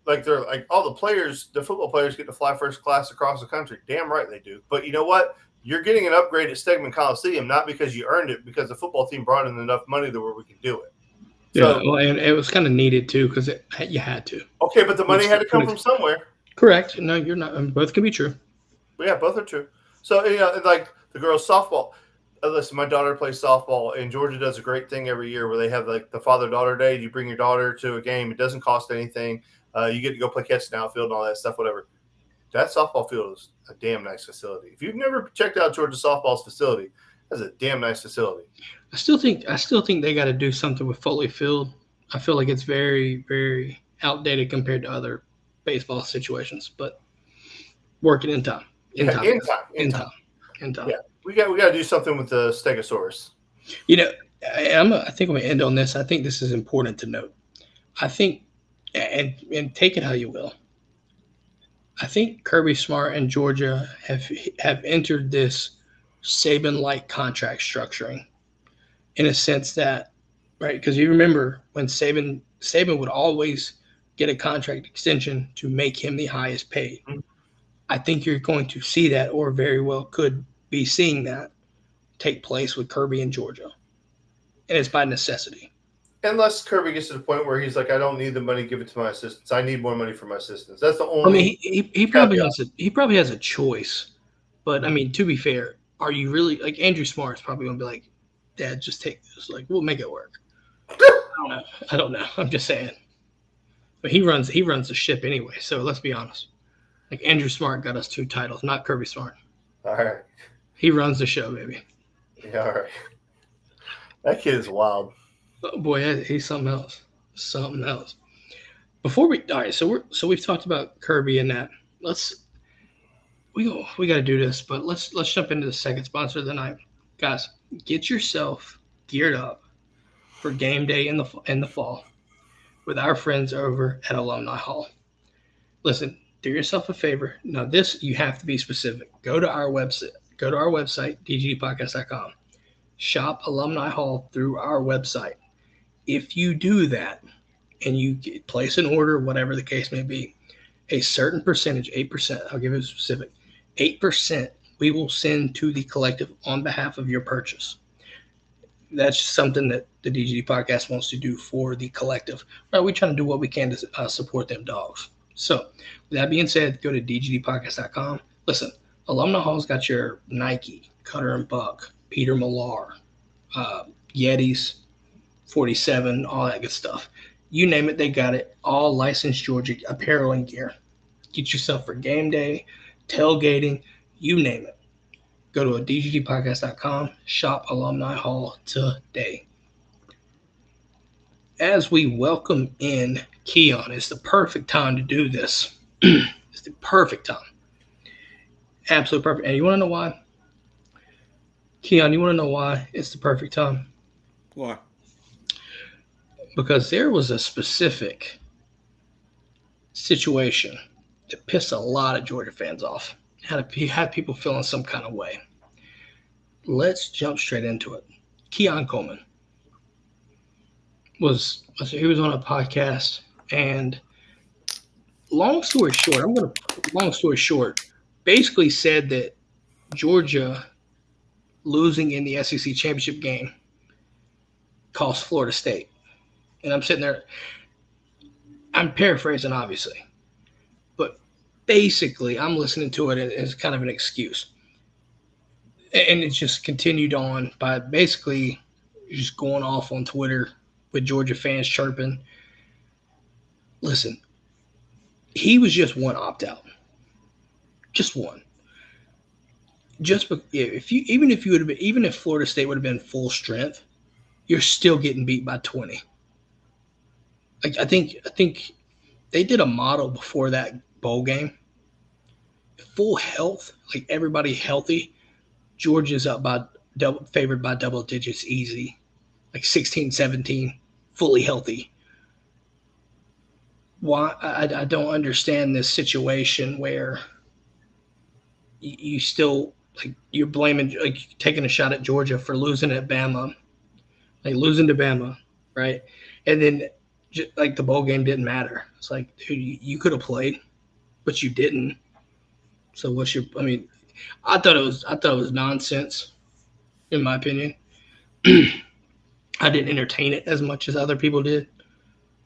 like they're like all the players, the football players get to fly first class across the country. Damn right they do. But you know what? You're getting an upgrade at Stegman Coliseum, not because you earned it, because the football team brought in enough money to where we can do it. So, and it was kind of needed too because you had to. Okay, but the money had to come from somewhere. Correct. No, you're not. Both can be true. But yeah, both are true. So like the girls' softball. Listen, my daughter plays softball, and Georgia does a great thing every year where they have like the father-daughter day. You bring your daughter to a game; it doesn't cost anything. You get to go play catch and outfield and all that stuff, whatever. That softball field is a damn nice facility. If you've never checked out Georgia softball's facility, that's a damn nice facility. I still think they got to do something with Foley Field. I feel like it's very, very outdated compared to other baseball situations, but working in time. In time. Yeah, we got to do something with the Stegosaurus. You know, I think I'm gonna end on this. I think this is important to note. I think, and take it how you will. I think Kirby Smart and Georgia have entered this Saban-like contract structuring, in a sense that, right? Because you remember when Saban would always get a contract extension to make him the highest paid. Mm-hmm. I think you're going to see that, or very well could be seeing that take place with Kirby and Georgia, and it's by necessity. Unless Kirby gets to the point where he's like, I don't need the money, give it to my assistants. I need more money for my assistants. That's the only. I mean, he probably has a choice, but I mean, to be fair, are you really like Andrew Smart's probably gonna be like, Dad, just take this. Like, we'll make it work. I don't know. I'm just saying. But he runs the ship anyway. So let's be honest. Like Andrew Smart got us 2 titles, not Kirby Smart. All right. He runs the show, baby. Yeah, all right. That kid is wild. Oh, boy, he's something else. Something else. All right. So we've talked about Kirby and that. We got to do this, but let's jump into the second sponsor of the night, guys. Get yourself geared up for game day in the fall with our friends over at Alumni Hall. Listen, do yourself a favor. Now, this you have to be specific. Go to our website, DGDpodcast.com. Shop Alumni Hall through our website. If you do that and you place an order, whatever the case may be, a certain percentage, 8%, I'll give it specific, 8% we will send to the collective on behalf of your purchase. That's something that the DGD podcast wants to do for the collective. Right, we're trying to do what we can to support them dogs. So, with that being said, go to DGDpodcast.com. Listen, Alumni Hall's got your Nike, Cutter and Buck, Peter Millar, Yetis, 47, all that good stuff. You name it, they got it. All licensed Georgia apparel and gear. Get yourself for game day, tailgating, you name it. Go to DGDpodcast.com, shop Alumni Hall today. As we welcome in Keon, it's the perfect time to do this. It's the perfect time. Absolutely perfect. And you want to know why? Keon, you want to know why it's the perfect time? Why? Because there was a specific situation that pissed a lot of Georgia fans off. Had people feeling some kind of way. Let's jump straight into it. Keon Coleman was on a podcast, and long story short, basically said that Georgia losing in the SEC championship game cost Florida State. And I'm sitting there, I'm paraphrasing, obviously. But basically, I'm listening to it as kind of an excuse. And it just continued on by basically just going off on Twitter with Georgia fans chirping. Listen, he was just one opt-out. Just one. Even if Florida State would have been full strength, you're still getting beat by 20. Like I think they did a model before that bowl game. Full health, like everybody healthy, Georgia's up by favored by double digits easy, like 16-17, fully healthy. Why I don't understand this situation where you still like you're blaming, like taking a shot at Georgia for losing at Bama, like losing to Bama, right? And then like the bowl game didn't matter. It's like, dude, you could have played, but you didn't. So what's your? I mean, I thought it was nonsense, in my opinion. I didn't entertain it as much as other people did.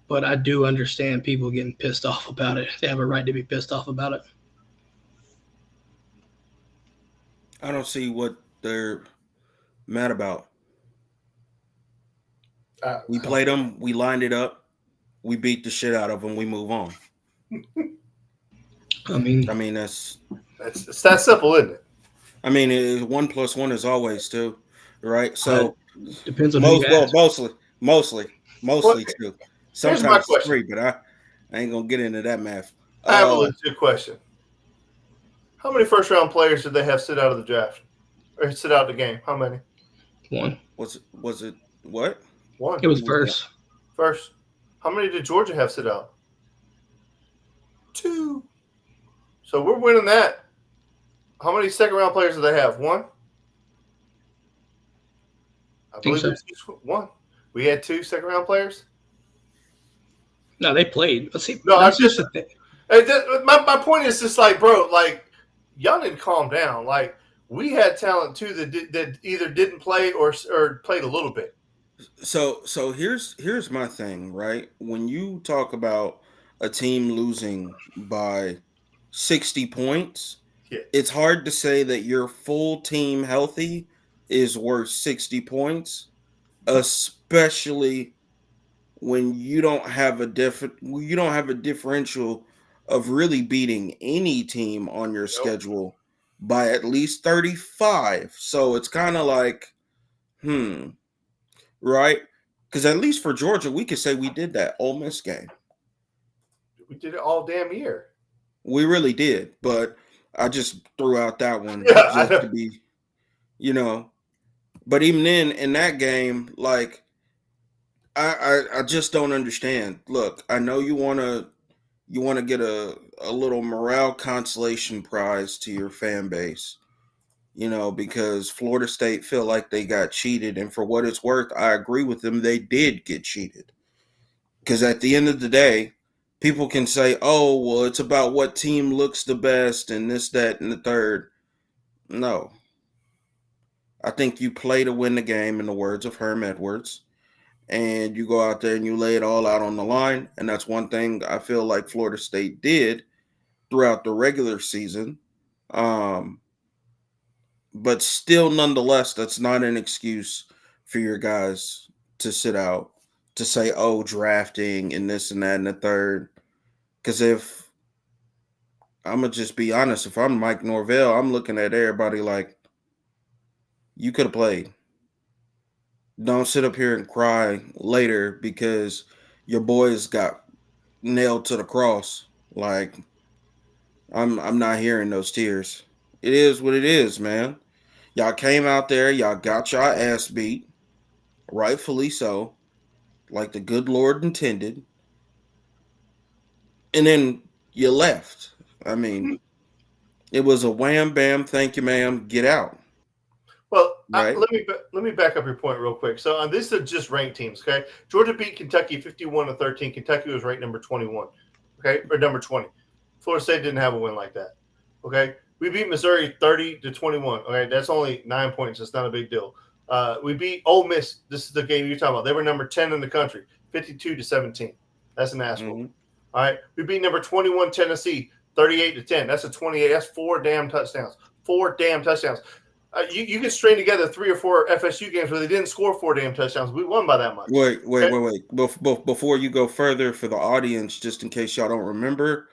but I do understand people getting pissed off about it. They have a right to be pissed off about it. I don't see what they're mad about. We played them. We lined it up. We beat the shit out of them. We move on. I mean, it's that simple, isn't it? I mean, 1 + 1 is always 2, right? So depends on who you ask. mostly Well, 2. here's my Sometimes it's question. 3, but I ain't gonna get into that math. I have a legit question. How many first-round players did they have sit out of the draft or sit out of the game? How many? One. Was it what? One. It was first. First. How many did Georgia have sit out? 2. So we're winning that. How many second-round players do they have? 1? I believe so. it's 1. We had 2 second-round players? No, they played. Let's see. No, that's just the thing. My point is just like, bro, like, y'all need to calm down. Like, we had talent, too, that either didn't play or played a little bit. So here's my thing, right? When you talk about a team losing by 60 points, it's hard to say that your full team healthy is worth 60 points, especially when you don't have a differential of really beating any team on your schedule by at least 35. So it's kind of like, right? Because at least for Georgia, we could say we did that Ole Miss game. We did it all damn year. We really did, but I just threw out that one just to be, But even then, in that game, like, I just don't understand. Look, I know you want to get a little morale consolation prize to your fan base, because Florida State feel like they got cheated. And for what it's worth, I agree with them. They did get cheated. Because at the end of the day, people can say, oh, well, it's about what team looks the best and this, that, and the third. No. I think you play to win the game, in the words of Herm Edwards. And you go out there and you lay it all out on the line. And that's one thing I feel like Florida State did throughout the regular season. But still, nonetheless, that's not an excuse for your guys to sit out, to say, oh, drafting and this and that and the third. Because if I'm going to just be honest, if I'm Mike Norvell, I'm looking at everybody like, you could have played. Don't sit up here and cry later because your boys got nailed to the cross. Like, I'm not hearing those tears. It is what it is, man. Y'all came out there, y'all got y'all ass beat, rightfully so, like the good Lord intended, and then you left. I mean, it was a wham, bam, thank you, ma'am, get out. Well, right? Let me back up your point real quick. So this is just ranked teams, okay? Georgia beat Kentucky 51-13. Kentucky was ranked number 21, okay, or number 20. Florida State didn't have a win like that, okay? We beat Missouri 30-21. Okay, that's only 9 points. It's not a big deal. We beat Ole Miss. This is the game you're talking about. They were number 10 in the country, 52-17. That's an ass whoop. All right, we beat number 21 Tennessee, 38-10. That's a 28. That's 4 damn touchdowns. 4 damn touchdowns. You can string together 3 or 4 FSU games where they didn't score 4 damn touchdowns. We won by that much. Wait. Before you go further, for the audience, just in case y'all don't remember,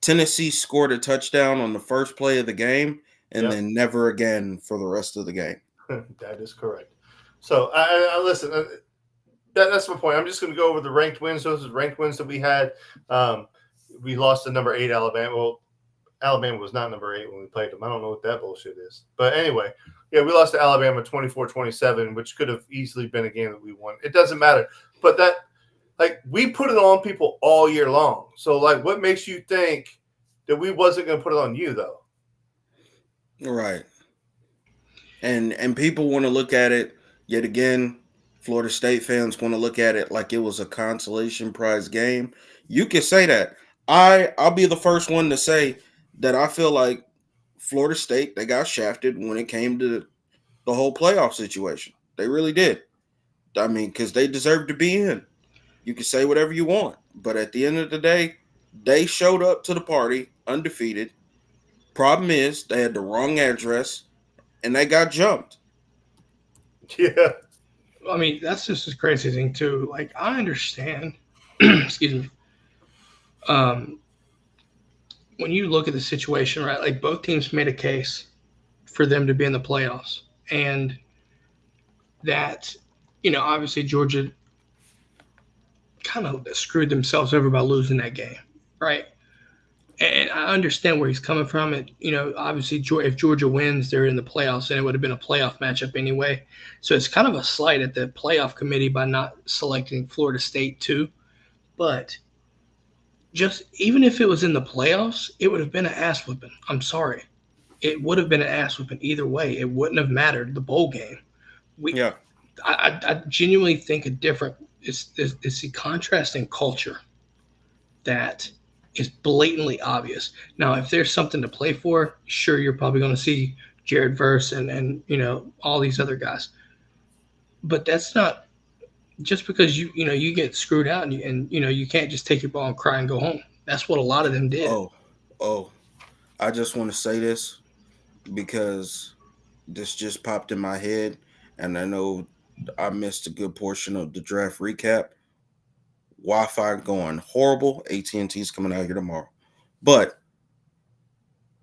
Tennessee scored a touchdown on the first play of the game and then never again for the rest of the game. That is correct. So, I listen, that's my point. I'm just going to go over the ranked wins. Those are ranked wins that we had. We lost to number 8 Alabama. Well, Alabama was not number 8 when we played them. I don't know what that bullshit is. But anyway, we lost to Alabama 24-27, which could have easily been a game that we won. It doesn't matter. But that, like, we put it on people all year long. So, like, what makes you think that we wasn't going to put it on you, though? Right. And people want to look at it, yet again, Florida State fans want to look at it like it was a consolation prize game. You can say that. I'll be the first one to say that I feel like Florida State, they got shafted when it came to the whole playoff situation. They really did. I mean, because they deserved to be in. You can say whatever you want, but at the end of the day, they showed up to the party undefeated. Problem is, they had the wrong address and they got jumped. Yeah. I mean, that's just a crazy thing too. Like, I understand. Excuse me. Um, when you look at the situation, right? Like, both teams made a case for them to be in the playoffs, and that, obviously Georgia kind of screwed themselves over by losing that game, right? And I understand where he's coming from. And, obviously, if Georgia wins, they're in the playoffs, and it would have been a playoff matchup anyway. So it's kind of a slight at the playoff committee by not selecting Florida State too. But just even if it was in the playoffs, it would have been an ass whipping. I'm sorry. It would have been an ass whipping either way. It wouldn't have mattered the bowl game. Yeah. I genuinely think it's the contrast in culture that is blatantly obvious. Now, if there's something to play for, sure, you're probably going to see Jared Verse and all these other guys. But that's not just because you get screwed out and you can't just take your ball and cry and go home. That's what a lot of them did. Oh, I just want to say this because this just popped in my head, and I know I missed a good portion of the draft recap. Wi-Fi going horrible. AT&T's coming out here tomorrow. But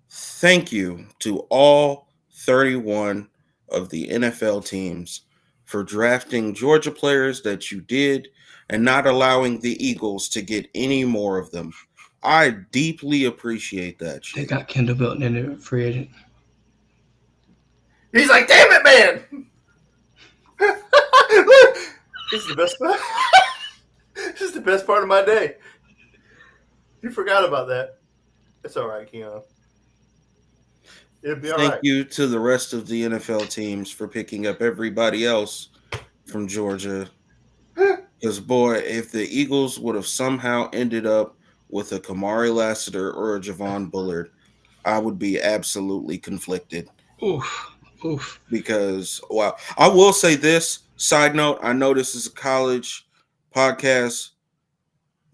thank you to all 31 of the NFL teams for drafting Georgia players that you did and not allowing the Eagles to get any more of them. I deeply appreciate that shit. They got Kendall Milton in a free agent. He's like, damn it, man. This is the best part. This is the best part of my day. You forgot about that. It's all right, Keon. It'll be all right. Thank you to the rest of the NFL teams for picking up everybody else from Georgia. Because, boy, if the Eagles would have somehow ended up with a Kamari Lassiter or a Javon Bullard, I would be absolutely conflicted. Oof. Because, wow. I will say this, side note, I know this is a college podcast.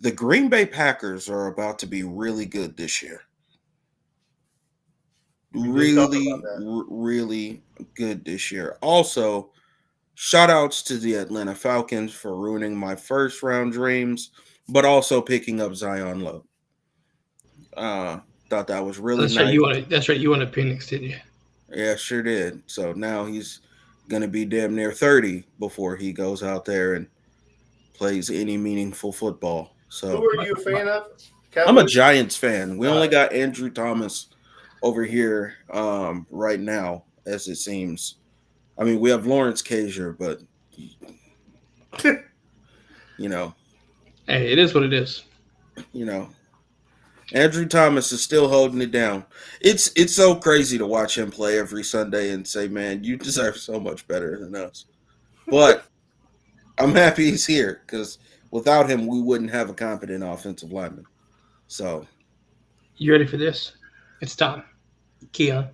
The Green Bay Packers are about to be really good this year. Really good this year. Also, shout outs to the Atlanta Falcons for ruining my first round dreams, but also picking up Zion Lowe. Thought that was really nice. That's right. You wanted Penix, didn't you? Yeah, sure did. So now he's going to be damn near 30 before he goes out there and plays any meaningful football. So who are you a fan of? Cowboys? I'm a Giants fan. We only got Andrew Thomas over here right now, as it seems. I mean, we have Lawrence Cager, but Hey, it is what it is. Andrew Thomas is still holding it down. It's so crazy to watch him play every Sunday and say, man, you deserve so much better than us. But I'm happy he's here because without him, we wouldn't have a competent offensive lineman. So, you ready for this? It's time. Keon,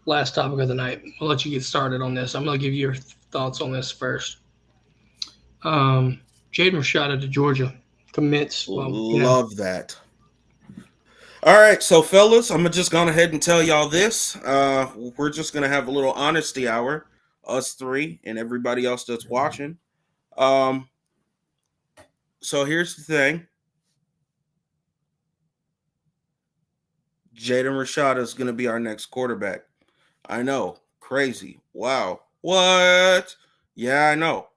last topic of the night. I'll let you get started on this. I'm going to give you your thoughts on this first. Jaden Rashada to Georgia commits. Love that. All right, so fellas, I'm just going ahead and tell y'all this. We're just going to have a little honesty hour, us three and everybody else that's watching. So here's the thing. Jaden Rashada is going to be our next quarterback. I know. Crazy. Wow. What? Yeah, I know.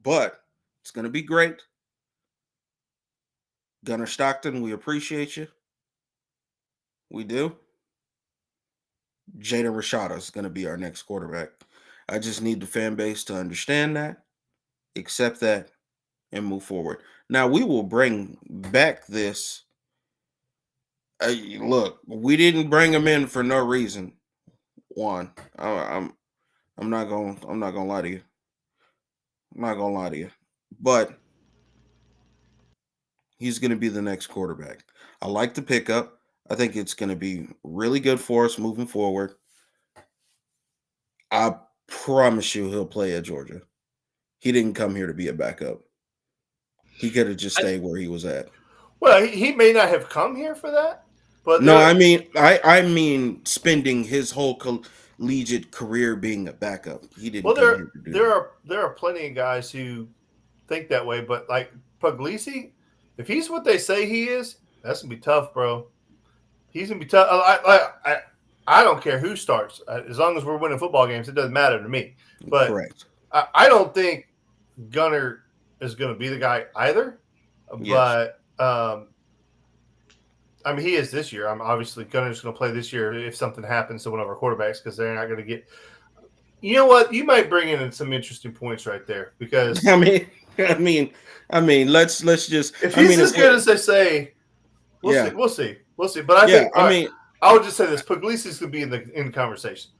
But it's going to be great. Gunnar Stockton, we appreciate you. We do. Jaden Rashada is going to be our next quarterback. I just need the fan base to understand that, accept that, and move forward. Now, we will bring back this. Look, we didn't bring him in for no reason. One, I'm not gonna lie to you. I'm not gonna lie to you. But he's gonna be the next quarterback. I like the pickup. I think it's gonna be really good for us moving forward. I promise you he'll play at Georgia. He didn't come here to be a backup. He could have just stayed where he was at. Well, he may not have come here for that, but no, I mean spending his whole collegiate career being a backup. He didn't. Well, there are plenty of guys who think that way, but like Puglisi, if he's what they say he is, that's gonna be tough, bro. He's gonna be tough. I don't care who starts, as long as we're winning football games. It doesn't matter to me. But correct. I don't think Gunner is going to be the guy either. Yes. But I mean, he is this year. I'm obviously Gunner's going to play this year if something happens to one of our quarterbacks, because they're not going to get. You know what? You might bring in some interesting points right there, because I mean, let's just. If he's as good as they say, we'll see. But I think I would just say this: Puglisi's going to be in the conversation.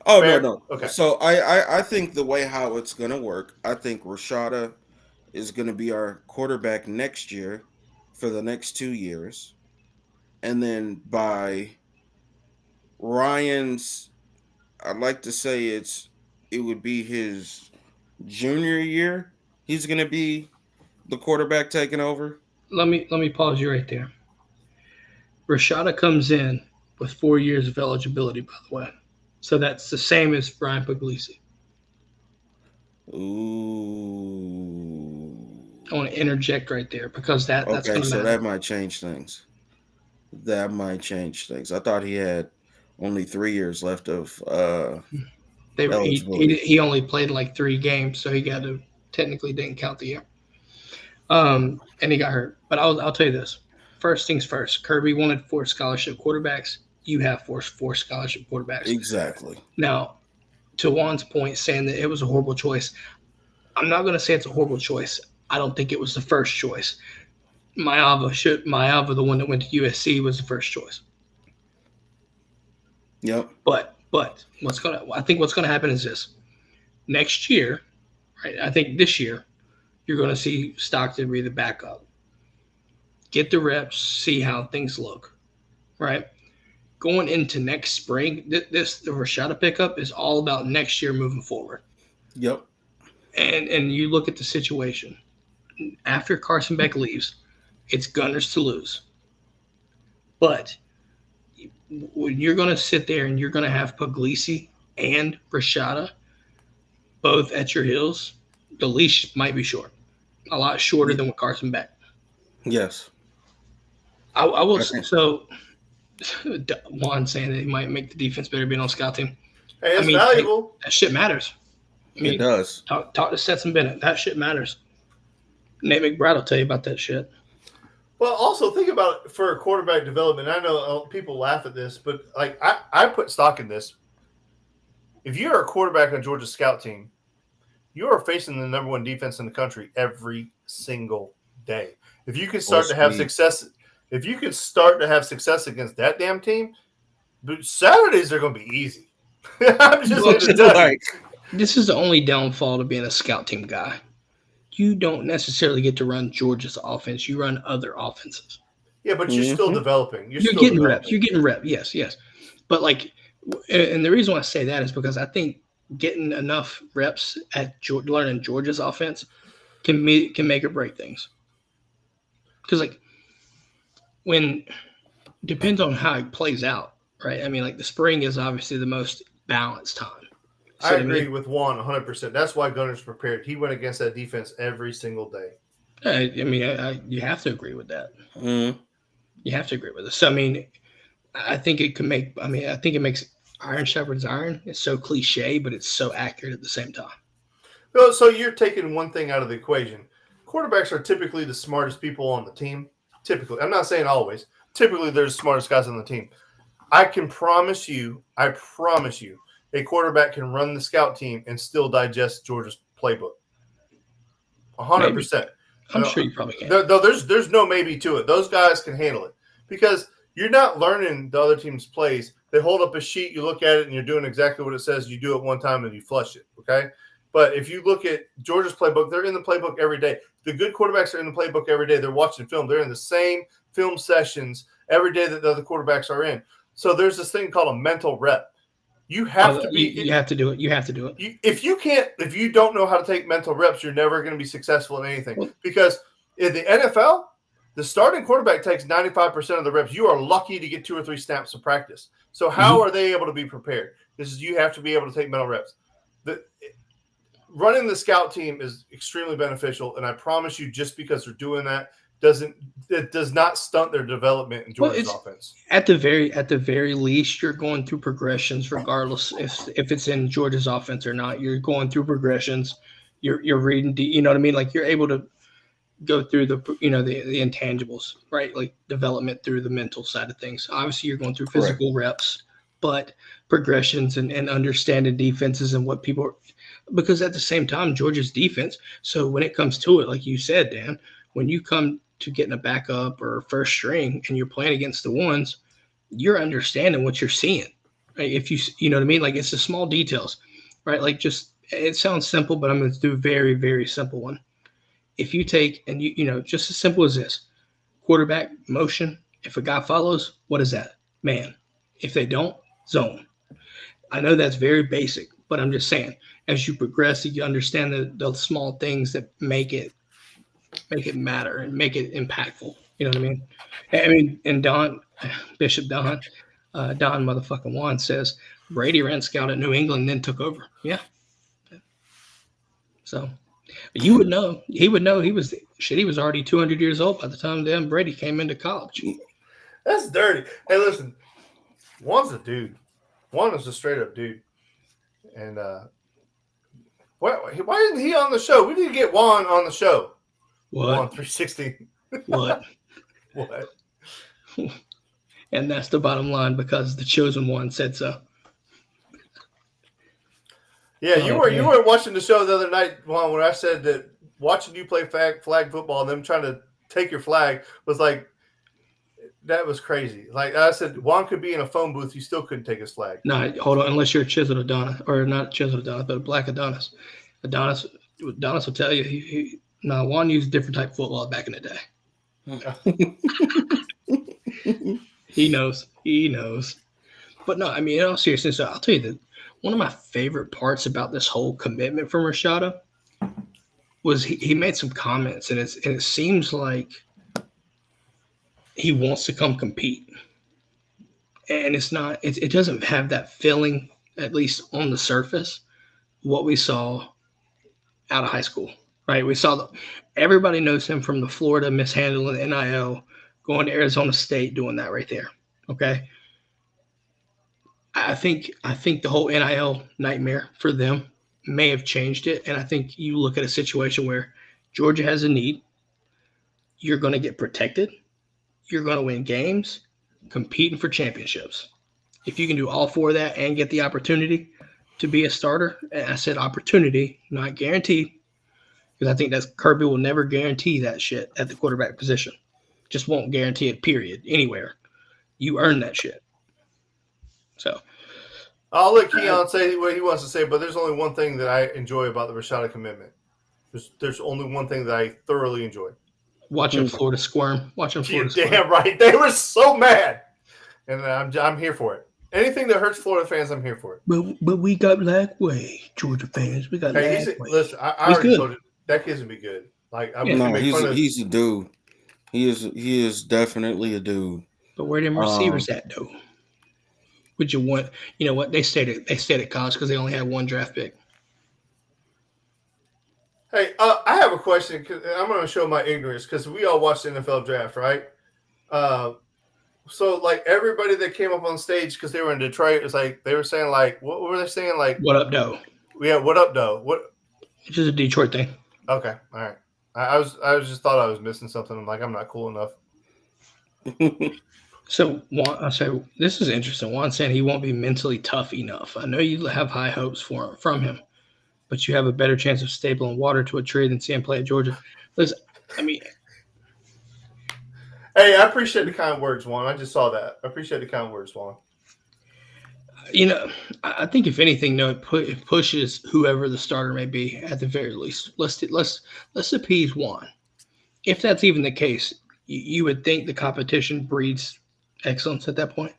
Oh, no. Okay. So I think the way how it's going to work, I think Rashada is going to be our quarterback next year for the next 2 years. And then by Ryan's, I'd like to say it would be his junior year. He's going to be the quarterback taking over. Let me pause you right there. Rashada comes in with 4 years of eligibility, by the way. So that's the same as Brian Puglisi. Ooh. I want to interject right there because that's going to matter. So that might change things. I thought he had only 3 years left of he only played like 3 games, so he technically didn't count the year. And he got hurt. But I'll tell you this. First things first, Kirby wanted 4 scholarship quarterbacks. You have 4 scholarship quarterbacks. Exactly. Now, to Juan's point, saying that it was a horrible choice, I'm not going to say it's a horrible choice. I don't think it was the first choice. Maava, the one that went to USC, was the first choice. Yep. But I think what's gonna happen is this. Next year, right? I think this year, you're gonna see Stockton be the backup. Get the reps, see how things look, right? Going into next spring, the Rashada pickup is all about next year moving forward. Yep. And you look at the situation. After Carson Beck leaves, it's Gunners to lose. But when you're going to sit there and you're going to have Puglisi and Rashada both at your heels, the leash might be short. A lot shorter than with Carson Beck. Yes. I will say so. Juan saying that he might make the defense better being on scout team. Hey, it's valuable. That shit matters. It does. Talk to Stetson Bennett. That shit matters. Nate McBride will tell you about that shit. Well, also think about it for quarterback development. I know people laugh at this, but like I put stock in this. If you're a quarterback on Georgia's scout team, you are facing the number 1 defense in the country every single day. If you can start to have success against that damn team, but Saturdays are going to be easy. I'm just going to tell you. This is the only downfall to being a scout team guy. You don't necessarily get to run Georgia's offense. You run other offenses. Yeah, but you're still developing. You're getting reps. You're getting reps. Yes. But and the reason why I say that is because I think getting enough reps at learning Georgia's offense can make or break things. Because depends on how it plays out, right? I mean, the spring is obviously the most balanced time. So I agree with Juan 100%. That's why Gunner's prepared. He went against that defense every single day. You have to agree with that. Mm-hmm. You have to agree with it. So, I think it makes iron sharpens iron. It's so cliche, but it's so accurate at the same time. Well, so you're taking one thing out of the equation. Quarterbacks are typically the smartest people on the team. Typically. I'm not saying always. Typically, they're the smartest guys on the team. I promise you, a quarterback can run the scout team and still digest Georgia's playbook. 100%. I'm sure you probably can. There's no maybe to it. Those guys can handle it because you're not learning the other team's plays. They hold up a sheet, you look at it, and you're doing exactly what it says. You do it one time and you flush it, okay? But if you look at Georgia's playbook, they're in the playbook every day. The good quarterbacks are in the playbook every day. They're watching film. They're in the same film sessions every day that the other quarterbacks are in. So there's this thing called a mental rep. You have to be. You have to do it. You have to do it. If you don't know how to take mental reps, you're never going to be successful in anything. Because In the NFL, the starting quarterback takes 95% of the reps. You are lucky to get 2 or 3 snaps of practice. So how are they able to be prepared? You have to be able to take mental reps. Running the scout team is extremely beneficial, and I promise you, just because they're doing that does not stunt their development in Georgia's offense. At the very least, you're going through progressions, regardless if it's in Georgia's offense or not. You're going through progressions. You're reading, you know what I mean? Like, you're able to go through the intangibles, right? Like development through the mental side of things. Obviously, you're going through physical reps, but progressions and understanding defenses and what people are, because at the same time, Georgia's defense. So when it comes to it, like you said, Dan, when you come to getting a backup or first string and you're playing against the ones, you're understanding what you're seeing. Right? If you know what I mean? Like, it's the small details, right? Like, just, it sounds simple, but I'm going to do a very, very simple one. If you take, and just as simple as this, quarterback motion, if a guy follows, what is that? Man. If they don't, zone. I know that's very basic, but I'm just saying, as you progress, you understand the small things that make it matter and make it impactful. You know what I mean? And Bishop Don motherfucking Juan says Brady ran scout at New England and then took over. Yeah. So you would know. He would know. He was already 200 years old by the time Dan Brady came into college. That's dirty. Hey, listen, Juan's a dude. Juan is a straight up dude. And why isn't he on the show? We need to get Juan on the show. What? Juan 360. What? What? And that's the bottom line, because the chosen one said so. Yeah, you weren't watching the show the other night, Juan, when I said that watching you play flag football and them trying to take your flag was like, that was crazy. Like I said, Juan could be in a phone booth. You still couldn't take his flag. No, hold on. Unless you're a chiseled Adonis, or not chiseled Adonis, but a black Adonis. Adonis will tell you Juan used a different type of football back in the day. He knows. But no, I mean, in all seriousness, so I'll tell you that one of my favorite parts about this whole commitment from Rashada was he made some comments, and it seems like he wants to come compete. And it doesn't have that feeling, at least on the surface, what we saw out of high school, right? We saw everybody knows him from the Florida mishandling the NIL, going to Arizona State, doing that right there. Okay. I think the whole NIL nightmare for them may have changed it. And I think you look at a situation where Georgia has a need. You're going to get protected. You're going to win games, competing for championships. If you can do all 4 of that and get the opportunity to be a starter, and I said opportunity, not guaranteed, because I think that Kirby will never guarantee that shit at the quarterback position. Just won't guarantee it, period, anywhere. You earn that shit. So I'll let Keon say what he wants to say, but there's only one thing that I enjoy about the Rashada commitment. There's only one thing that I thoroughly enjoy. Watching Florida squirm. Damn right. They were so mad. And I'm here for it. Anything that hurts Florida fans, I'm here for it. But we got Lagway, Georgia fans. We got Lagway. Listen, I already told you, that kid's going to be good. Like, he's a dude. He is definitely a dude. But where them receivers at, though? Would you want? You know what? They stayed at college because they only had 1 draft pick. Hey, I have a question. Cause I'm going to show my ignorance because we all watched the NFL draft, right? So, like, everybody that came up on stage because they were in Detroit, it's like they were saying, like, what were they saying? Like, what up, though? Yeah, what up, though? What? It's just a Detroit thing. Okay, all right. I just thought I was missing something. I'm like, I'm not cool enough. So, Juan, I say this is interesting. Juan saying he won't be mentally tough enough. I know you have high hopes from him, but you have a better chance of stapling water to a tree than seeing him play at Georgia. Listen, I mean, hey, I appreciate the kind words, Juan. I just saw that. I appreciate the kind words, Juan. You know, I think if anything, no, it pushes whoever the starter may be at the very least. Let's appease Juan. If that's even the case, you would think the competition breeds excellence at that point.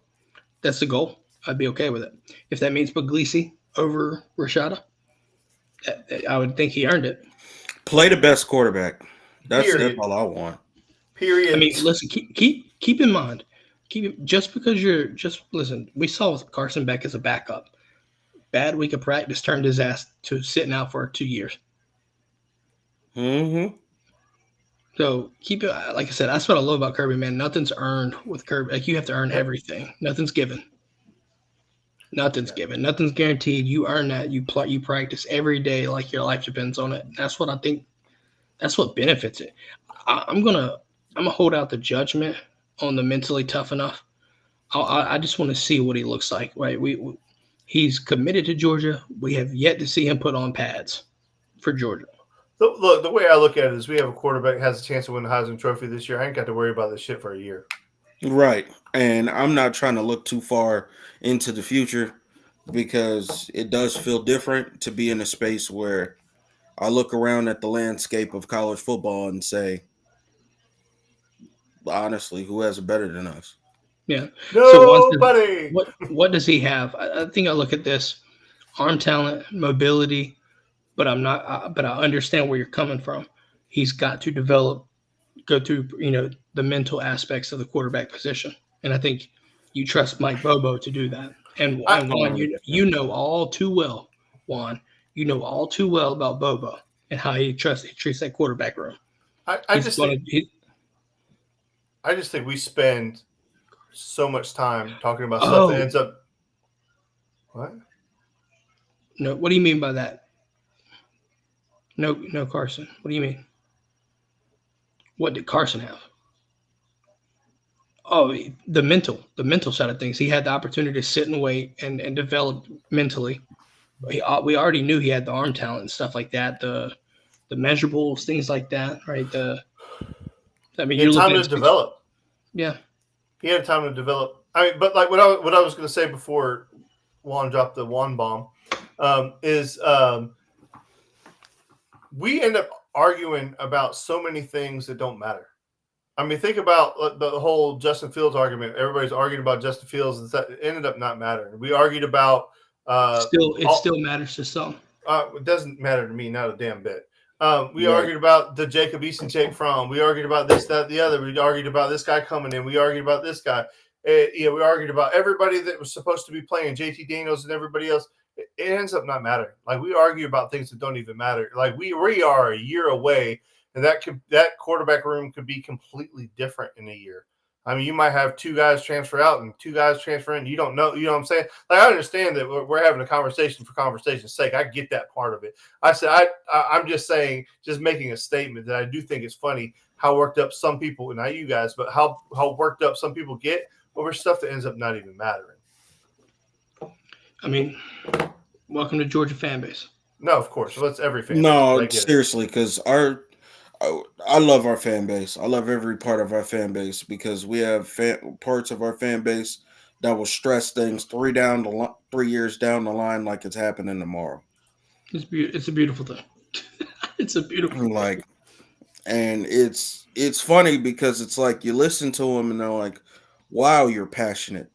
That's the goal. I'd be okay with it. If that means Puglisi over Rashada, I would think he earned it. Play the best quarterback. That's Period. all I want. Period. I mean, listen, keep in mind, just because listen. We saw Carson Beck as a backup. Bad week of practice turned his ass to sitting out for 2 years. Mm-hmm. So keep it. Like I said, that's what I love about Kirby, man. Nothing's earned with Kirby. Like you have to earn everything. Nothing's given. Nothing's given. Nothing's guaranteed. You earn that. You practice every day like your life depends on it. That's what I think. That's what benefits it. I'm gonna hold out the judgment on the mentally tough enough. I just want to see what he looks like. Right? He's committed to Georgia. We have yet to see him put on pads for Georgia. Look, the way I look at it is we have a quarterback that has a chance to win the Heisman Trophy this year. I ain't got to worry about this shit for a year. Right. And I'm not trying to look too far into the future because it does feel different to be in a space where I look around at the landscape of college football and say, honestly, who has it better than us? Yeah. Nobody. So what does he have? I think I look at this: arm talent, mobility. But I'm not. But I understand where you're coming from. He's got to go through the mental aspects of the quarterback position, and I think you trust Mike Bobo to do that. And Juan, you know all too well, Juan. You know all too well about Bobo and how he treats that quarterback room. I just think we spend so much time talking about stuff that ends up. What? No, what do you mean by that? No, Carson. What do you mean? What did Carson have? Oh, the mental side of things. He had the opportunity to sit and wait and develop mentally. We already knew he had the arm talent and stuff like that. The measurables, things like that, right? He had time to develop. Yeah, he had time to develop. I mean, but like what I was going to say before Juan dropped the Juan bomb is. We end up arguing about so many things that don't matter. I mean, think about the whole Justin Fields argument. Everybody's arguing about Justin Fields, and it ended up not mattering. We argued about still matters to some. It doesn't matter to me, not a damn bit. We argued about the Jacob Eason from. We argued about this, that, the other. We argued about this guy coming in. We argued about this guy. We argued about everybody that was supposed to be playing, JT Daniels and everybody else. It ends up not mattering. Like we argue about things that don't even matter. Like we are a year away, and that quarterback room could be completely different in a year. I mean, you might have 2 guys transfer out and 2 guys transfer in. You don't know. You know what I'm saying? Like I understand that we're having a conversation for conversation's sake. I get that part of it. I said I'm just saying, just making a statement that I do think it's funny how worked up some people, not you guys, but how worked up some people get over stuff that ends up not even mattering. I mean, welcome to Georgia fan base. No, of course. Well, that's every fan base. No, seriously, because I love our fan base. I love every part of our fan base because we have parts of our fan base that will stress things 3 years down the line like it's happening tomorrow. It's a beautiful thing. It's a beautiful thing. And it's funny because it's like you listen to them and they're like, wow, you're passionate.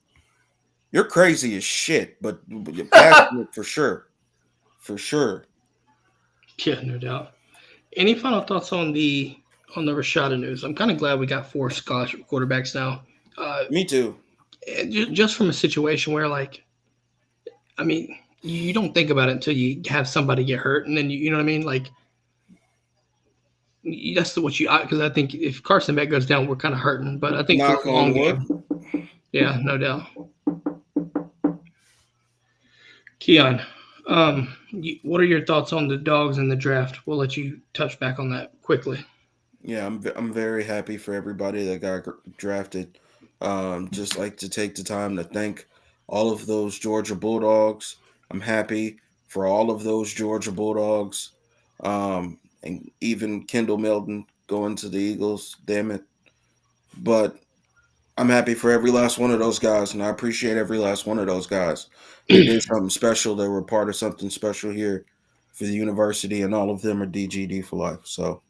You're crazy as shit, but you're passionate for sure. For sure. Yeah, no doubt. Any final thoughts on the Rashada news? I'm kind of glad we got 4 scholarship quarterbacks now. Me too. Just from a situation where, like, I mean, you don't think about it until you have somebody get hurt, and then you know what I mean? Like, that's because I think if Carson Beck goes down, we're kind of hurting. But I think for the long game, yeah, no doubt. Keon, what are your thoughts on the Dogs in the draft? We'll let you touch back on that quickly. Yeah, I'm very happy for everybody that got drafted. Just like to take the time to thank all of those Georgia Bulldogs. I'm happy for all of those Georgia Bulldogs, and even Kendall Milton going to the Eagles. Damn it! But I'm happy for every last one of those guys, and I appreciate every last one of those guys. They did something special. They were part of something special here for the university, and all of them are DGD for life. So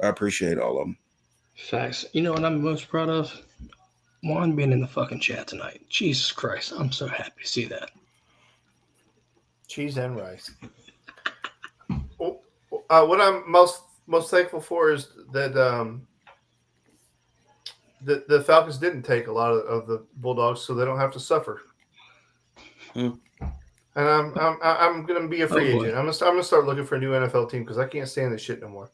I appreciate all of them. Facts. You know what I'm most proud of? Juan being in the fucking chat tonight. Jesus Christ. I'm so happy to see that. Cheese and rice. What I'm most most thankful for is that the Falcons didn't take a lot of the Bulldogs, so they don't have to suffer. Hmm. And I'm gonna be a free Oh, boy. agent. I'm gonna start looking for a new NFL team because I can't stand this shit no more.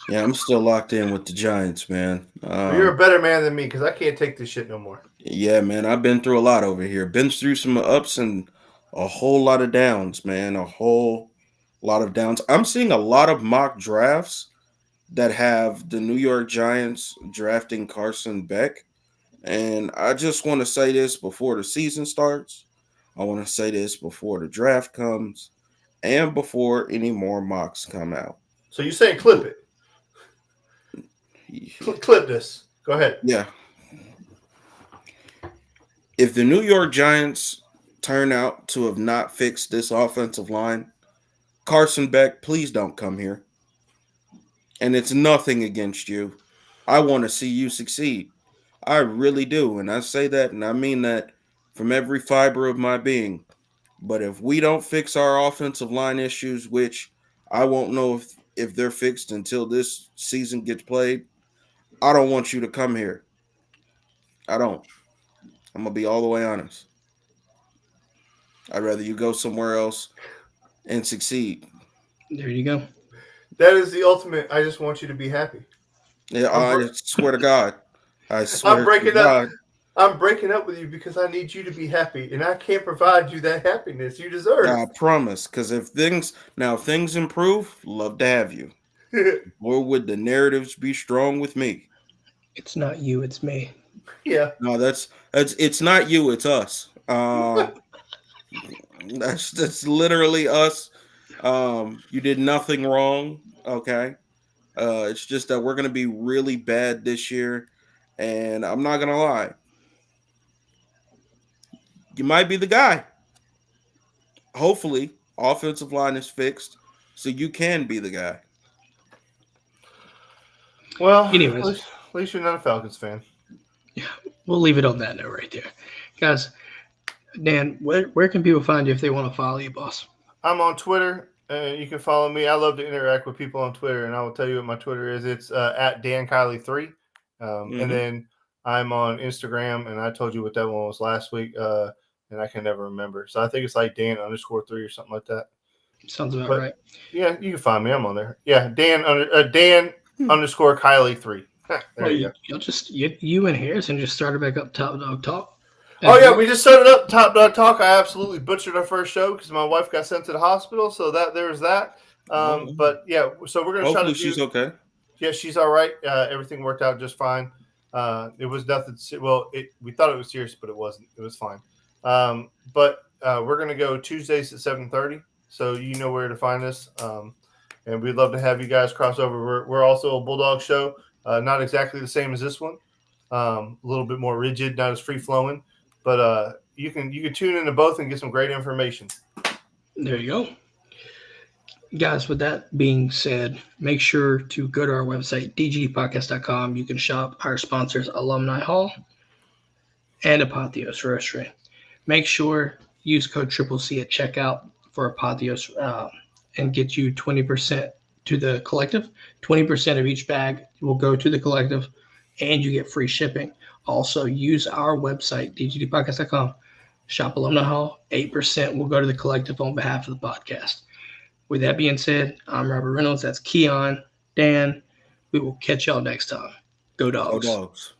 Yeah, I'm still locked in with the Giants, man. You're a better man than me because I can't take this shit no more. Yeah, man, I've been through a lot over here. Been through some ups and a whole lot of downs, man. A whole lot of downs. I'm seeing a lot of mock drafts that have the New York Giants drafting Carson Beck. And I just want to say this before the season starts. I want to say this before the draft comes and before any more mocks come out. So you saying clip it? Clip this. Go ahead. Yeah. If the New York Giants turn out to have not fixed this offensive line, Carson Beck, please don't come here. And it's nothing against you. I want to see you succeed. I really do. And I say that and I mean that from every fiber of my being. But if we don't fix our offensive line issues, which I won't know if they're fixed until this season gets played, I don't want you to come here. I don't. I'm going to be all the way honest. I'd rather you go somewhere else and succeed. There you go. That is the ultimate. I just want you to be happy. Yeah, I swear to God. I swear I'm breaking to God. up. I'm breaking up with you because I need you to be happy, and I can't provide you that happiness you deserve. I promise. Because if things improve, love to have you. Or would the narratives be strong with me? It's not you, it's me. Yeah. No, that's it's not you, it's us. That's literally us. You did nothing wrong. Okay. It's just that we're gonna be really bad this year, and I'm not gonna lie. You might be the guy. Hopefully, offensive line is fixed, so you can be the guy. Well, Anyways. at least you're not a Falcons fan. Yeah, we'll leave it on that note right there. Guys, Dan, where can people find you if they want to follow you, boss? I'm on Twitter. You can follow me. I love to interact with people on Twitter, and I will tell you what my Twitter is. It's at DanKiley3. And then I'm on Instagram, and I told you what that one was last week, and I can never remember. So I think it's like Dan_3 or something like that. Sounds about right. Yeah, you can find me. I'm on there. Yeah, Dan_Kiley3. There you go. You'll just you and Harrison just started back up Top Dog Talk. Oh, yeah, we just started up Top Dog Talk. I absolutely butchered our first show because my wife got sent to the hospital, so there's that. But, yeah, so we're going to try to do... she's okay. Yeah, she's all right. Everything worked out just fine. It was nothing... Well, we thought it was serious, but it wasn't. It was fine. But we're going to go Tuesdays at 7:30, so you know where to find us. And we'd love to have you guys cross over. We're also a Bulldog show. Not exactly the same as this one. A little bit more rigid, not as free-flowing. But you can tune into both and get some great information. There you go. Guys, with that being said, make sure to go to our website, dgdpodcast.com. You can shop our sponsors, Alumni Hall and Apotheos Roastery. Make sure use code CCC at checkout for Apotheos and get you 20% to the collective. 20% of each bag will go to the collective, and you get free shipping. Also, use our website, dgdpodcast.com. Shop Alumni Hall. 8% will go to the collective on behalf of the podcast. With that being said, I'm Robert Reynolds. That's Keon, Dan. We will catch y'all next time. Go Dogs. Go Dogs.